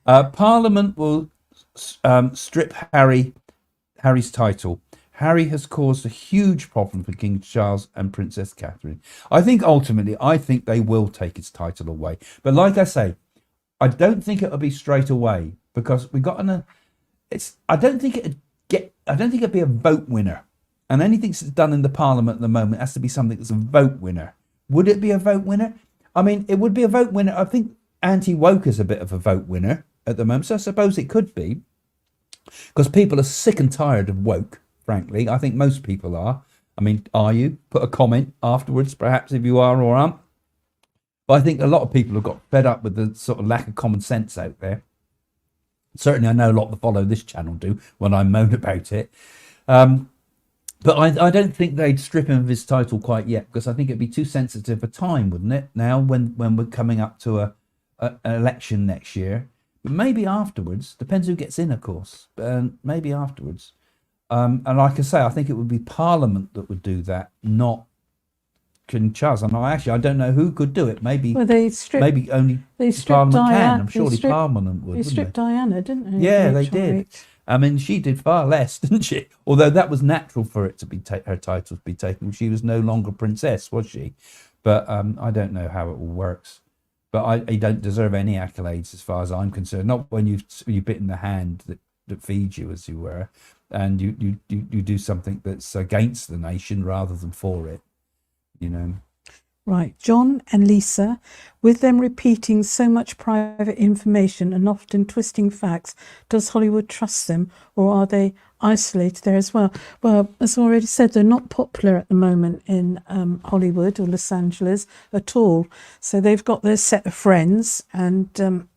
that. Parliament will strip Harry's title. Harry has caused a huge problem for King Charles and Princess Catherine. I think ultimately, they will take his title away. But like I say, I don't think it'll be straight away, because we got I don't think it'd be a vote winner. And anything that's done in the Parliament at the moment has to be something that's a vote winner. Would it be a vote winner? I mean, it would be a vote winner. I think anti-woke is a bit of a vote winner at the moment. So I suppose it could be, because people are sick and tired of woke. frankly. I think most people are. I mean, are you? Put a comment afterwards, perhaps, if you are or aren't. But I think a lot of people have got fed up with the sort of lack of common sense out there. Certainly, I know a lot that follow this channel do when I moan about it. But I don't think they'd strip him of his title quite yet, because I think it'd be too sensitive a time, wouldn't it? Now, when we're coming up to an election next year, but maybe afterwards. Depends who gets in, of course. Maybe afterwards. And like I say, I think it would be Parliament that would do that, not Chaz. And I don't know who could do it. Maybe maybe only Parliament can. I'm surely Parliament would. They stripped Diana, didn't they? Yeah, they did. I mean, she did far less, didn't she? Although that was natural for it to be her title to be taken. She was no longer princess, was she? But I don't know how it all works. But I don't deserve any accolades as far as I'm concerned. Not when you've bitten the hand that feeds you, as you were, and you do something that's against the nation rather than for it. You know. Right, John and Lisa, with them repeating so much private information and often twisting facts, does Hollywood trust them, or are they isolated there as well? Well, as I already said, they're not popular at the moment in Hollywood or Los Angeles at all. So they've got their set of friends and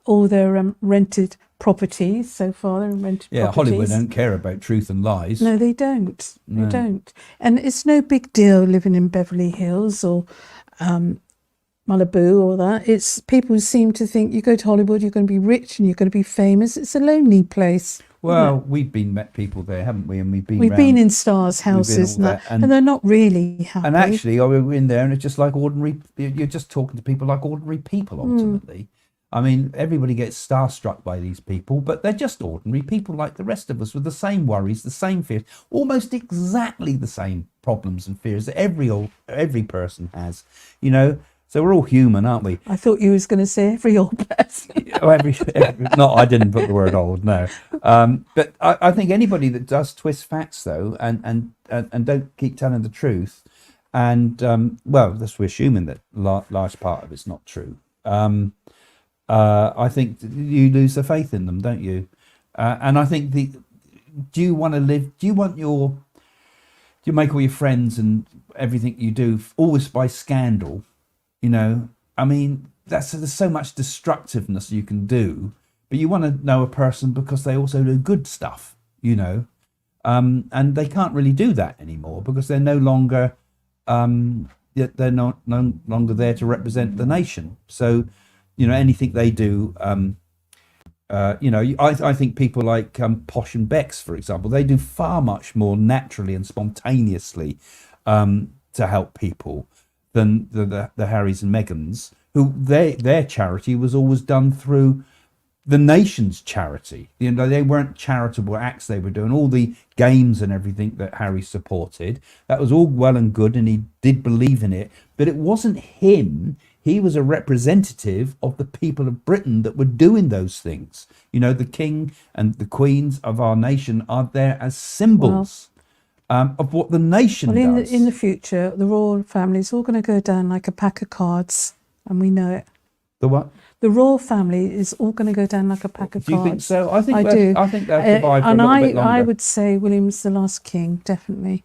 all their rented properties so far. They're rented properties. Hollywood don't care about truth and lies. No, they don't. They don't. And it's no big deal living in Beverly Hills or Malibu or that. It's people seem to think you go to Hollywood, you're going to be rich and you're going to be famous. It's a lonely place. Well, we've met people there, haven't we? And we've been in stars' houses and they're not really happy. And actually, we were in there, and it's just like ordinary. You're just talking to people like ordinary people, ultimately. I mean, everybody gets starstruck by these people, but they're just ordinary people like the rest of us, with the same worries, the same fears, almost exactly the same problems and fears that every person has, you know. So we're all human, aren't we? I thought you was going to say every old person. No, I didn't put the word old, no. But I think anybody that does twist facts, though, and don't keep telling the truth, and, well, that's we're assuming that large part of it's not true. I think you lose the faith in them, don't you? And I think do you make all your friends and everything you do always by scandal? You know, I mean, there's so much destructiveness you can do, but you want to know a person because they also do good stuff, you know, and they can't really do that anymore because they're no longer they're no longer there to represent the nation. So, you know, anything they do, you know, I think people like Posh and Bex, for example, they do far much more naturally and spontaneously to help people than the Harrys and Meghans, who their charity was always done through the nation's charity. You know, they weren't charitable acts they were doing. All the games and everything that Harry supported, that was all well and good, and he did believe in it, but it wasn't him. He was a representative of the people of Britain that were doing those things. You know, the king and the queens of our nation are there as symbols of what the nation does. In the future, the royal family is all going to go down like a pack of cards, and we know it. The what? The royal family is all going to go down like a pack of cards. Do you think so? I think they'll survive for a little bit longer. I would say William's the last king, definitely.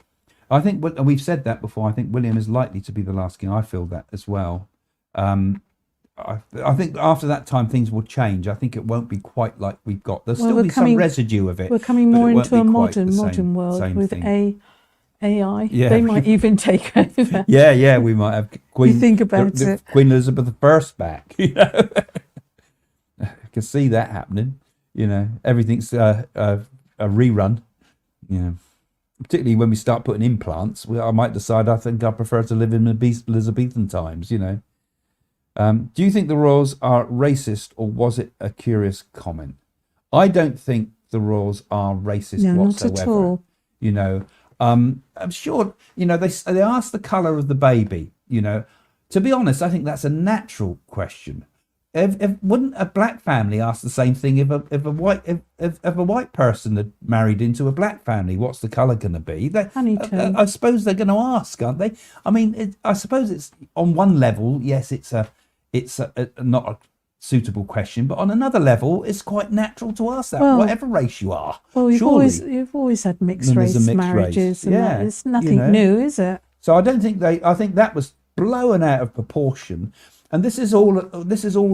I think, and we've said that before, I think William is likely to be the last king. I feel that as well. I think after that time things will change. I think it won't be quite like we've got. There'll still be some residue of it. We're coming more into a modern world with AI. Yeah. They might even take over. Yeah, we might have Queen. You think about it. Queen Elizabeth I back. You know, I can see that happening. You know, everything's a rerun. You know, particularly when we start putting implants, I might decide I think I prefer to live in the Elizabethan times. You know. Do you think the royals are racist, or was it a curious comment? I don't think the royals are racist whatsoever. Not at all. You know, I'm sure, you know, they asked the colour of the baby, you know. To be honest, I think that's a natural question. Wouldn't a black family ask the same thing if a white person had married into a black family? What's the colour going to be? I suppose they're going to ask, aren't they? I mean, I suppose it's on one level, yes, it's not suitable question, but on another level, it's quite natural to ask that, Well- whatever race you are. Well, surely. you've always had mixed Then there's race a mixed marriages, race. and that Yeah, it's nothing you know. new, is it? So I don't think I think that was blown out of proportion, and this is all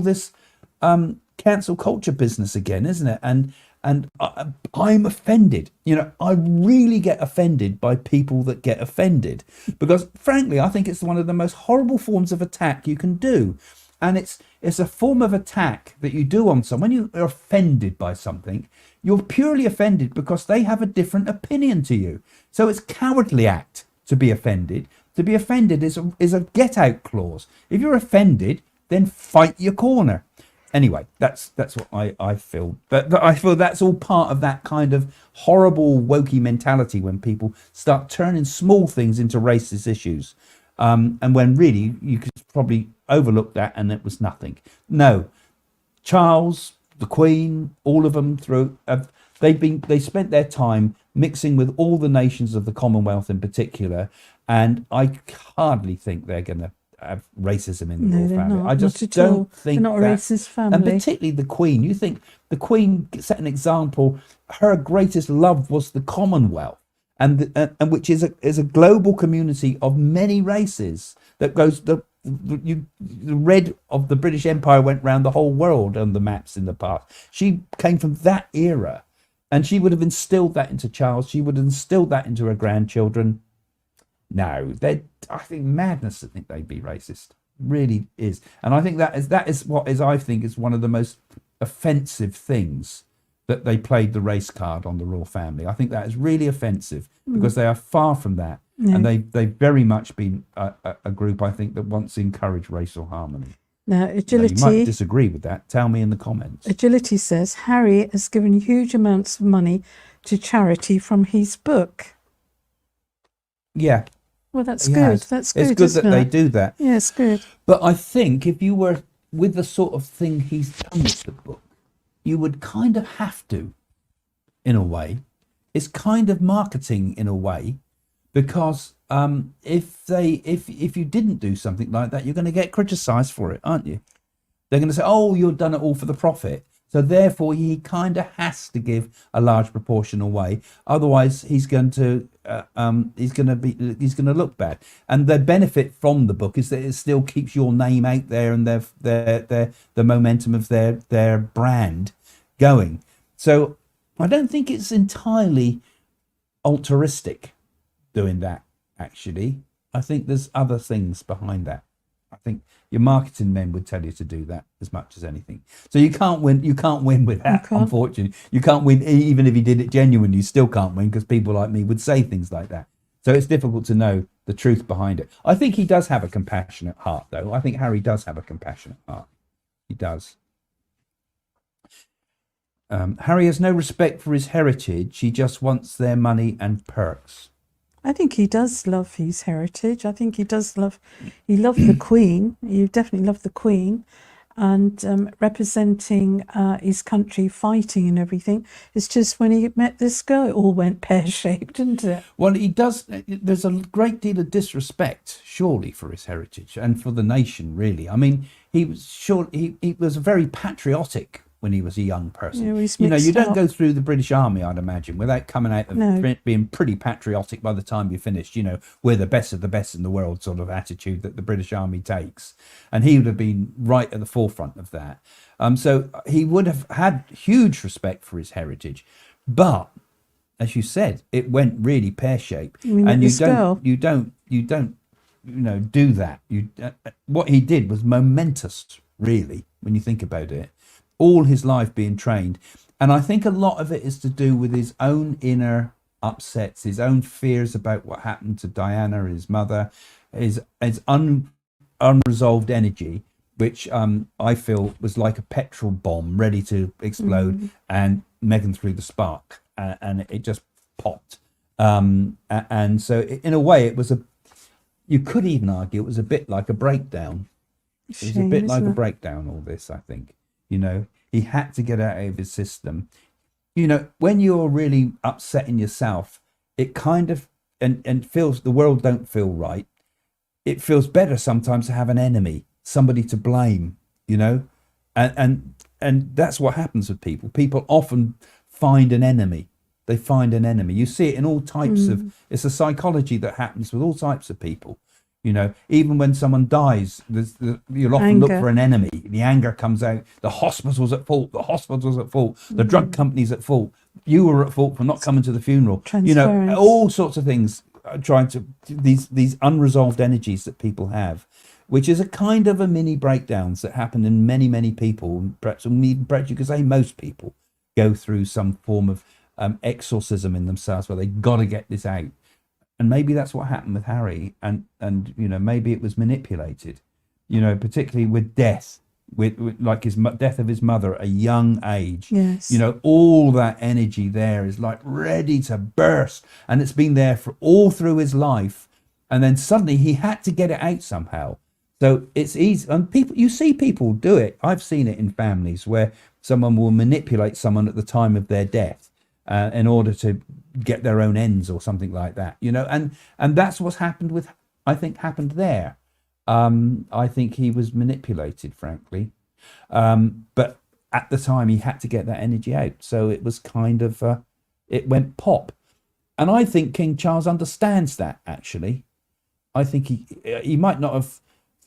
this cancel culture business again, isn't it? And I'm offended. I really get offended by people that get offended, because frankly, I think it's one of the most horrible forms of attack you can do, and it's a form of attack that you do on someone. When you're offended by something, you're purely offended because they have a different opinion to you. So it's cowardly act to be offended. To be offended is a get out clause. If you're offended, then fight your corner. Anyway, that's what I feel. But I feel that's all part of that kind of horrible wokey mentality when people start turning small things into racist issues. And when really you could probably overlook that and it was nothing. No, Charles, the Queen, all of them they spent their time mixing with all the nations of the Commonwealth in particular, and I hardly think they're going to have racism in the royal they're family. not, I just not at all. don't think They're not a that, racist and family. particularly the Queen. You think the Queen set an example? Her greatest love was the Commonwealth, and which is a global community of many races that goes the red of the British Empire went round the whole world on the maps in the past. She came from that era, and she would have instilled that into Charles. She would have instilled that into her grandchildren. No, I think madness to think they'd be racist. Really is. And I think that is what I think is one of the most offensive things, that they played the race card on the royal family. I think that is really offensive, because they are far from that. Yeah. And they've very much been a group, I think, that wants to encourage racial harmony. Now, Now, you Agility. might disagree with that. Tell me in the comments. Agility says Harry has given huge amounts of money to charity from his book. Yeah. Well, that's he good. has. That's good. It's good isn't that they it? do that. Yeah, it's good. But I think if you were with the sort of thing he's done with the book, you would kind of have to, in a way. It's kind of marketing in a way, because if you didn't do something like that, you're going to get criticised for it, aren't you? They're going to say, "Oh, you've done it all for the profit." So therefore, he kind of has to give a large proportion away. Otherwise, he's going to look bad. And the benefit from the book is that it still keeps your name out there, and the momentum of their brand going. So I don't think it's entirely altruistic doing that. Actually, I think there's other things behind that. I think your marketing men would tell you to do that as much as anything. So you can't win. You can't win with that. You can't. Unfortunately, you can't win. Even if you did it genuinely, you still can't win, because people like me would say things like that. So it's difficult to know the truth behind it. I think he does have a compassionate heart, though. I think Harry does have a compassionate heart. He does. Harry has no respect for his heritage. He just wants their money and perks. I think he does love his heritage. I think he loved the Queen. You definitely love the Queen, and representing his country, fighting and everything. It's just when he met this girl, it all went pear-shaped, didn't it? Well, he does. There's a great deal of disrespect, surely, for his heritage and for the nation, really. I mean, he was very patriotic when he was a young person. Yeah, he's you mixed don't up. go through the British Army, I'd imagine, without coming out of No. being pretty patriotic by the time you finished. We're the best of the best in the world sort of attitude that the British Army takes. And he would have been right at the forefront of that. So he would have had huge respect for his heritage. But, as you said, it went really pear-shaped. You mean And this girl? you don't do that. What he did was momentous, really, when you think about it. All his life being trained. And I think a lot of it is to do with his own inner upsets, his own fears about what happened to Diana, his mother, his unresolved energy, which I feel was like a petrol bomb ready to explode, and Meghan threw the spark, and it just popped. And so in a way, you could even argue it was a bit like a breakdown. It was a Shame, bit like isn't a it? breakdown, all this, I think. He had to get out of his system. When you're really upsetting yourself, it kind of, and feels the world don't feel right. It feels better sometimes to have an enemy, somebody to blame, And that's what happens with people. People often find an enemy. They find an enemy. You see it in all types of. It's a psychology that happens with all types of people. You know, even when someone dies, you'll often look Anger. for an enemy. The anger comes out. The hospital's at fault. The hospital's at fault. The drug company's at fault. You were at fault for not coming to the funeral. You know, Transference. all sorts of things. Trying to these unresolved energies that people have, which is a kind of a mini breakdowns that happen in many people. Perhaps you could say most people go through some form of exorcism in themselves where they got to get this out. And maybe that's what happened with Harry, and you know, maybe it was manipulated, you know, particularly with death, with like his death of his mother at a young age. Yes. You know, all that energy there is like ready to burst, and it's been there for all through his life, and then suddenly he had to get it out somehow. So it's easy, and you see people do it. I've seen it in families where someone will manipulate someone at the time of their death in order to get their own ends or something like that, you know, and that's what's happened with, I think, happened there. I think he was manipulated, frankly, but at the time he had to get that energy out, so it was kind of it went pop, and I think King Charles understands that. Actually, I think he might not have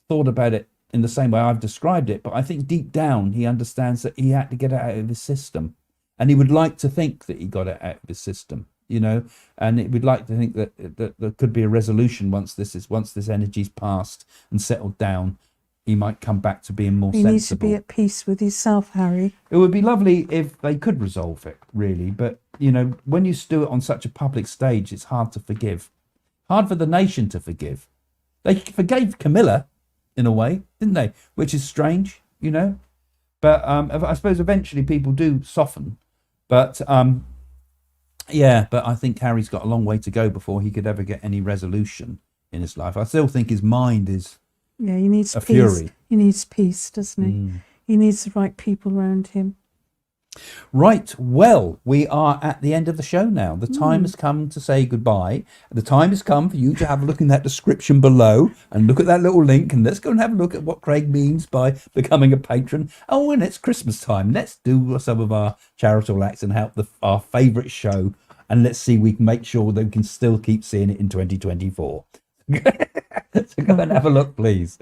thought about it in the same way I've described it, but I think deep down he understands that he had to get it out of his system. And he would like to think that he got it out of his system, you know, and it would like to think that there could be a resolution once this energy's passed and settled down. He might come back to being more sensible. He needs to be at peace with himself, Harry. It would be lovely if they could resolve it, really. But, you know, when you do it on such a public stage, it's hard to forgive. Hard for the nation to forgive. They forgave Camilla, in a way, didn't they? Which is strange, you know. But I suppose eventually people do soften. But yeah, but I think Harry's got a long way to go before he could ever get any resolution in his life. I still think his mind is Yeah, he needs a peace. fury. He needs peace, doesn't he? He needs the right people around him. Right, well, we are at the end of the show now. The time has come to say goodbye. The time has come for you to have a look in that description below and look at that little link, and let's go and have a look at what Craig means by becoming a patron. Oh, and it's Christmas time. Let's do some of our charitable acts and help our favourite show, and let's see if we can make sure that we can still keep seeing it in 2024. So go and have a look, please.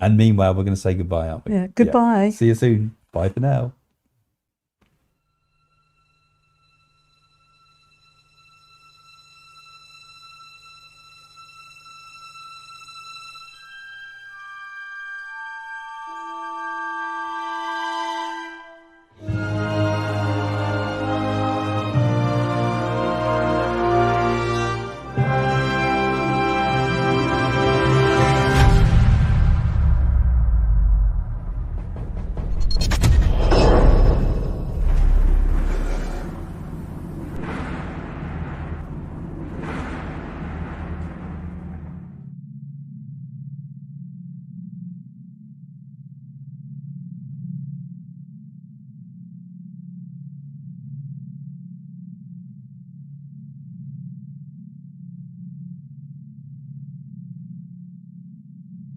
And meanwhile, we're going to say goodbye, aren't we? Yeah, goodbye. See you soon. Bye for now.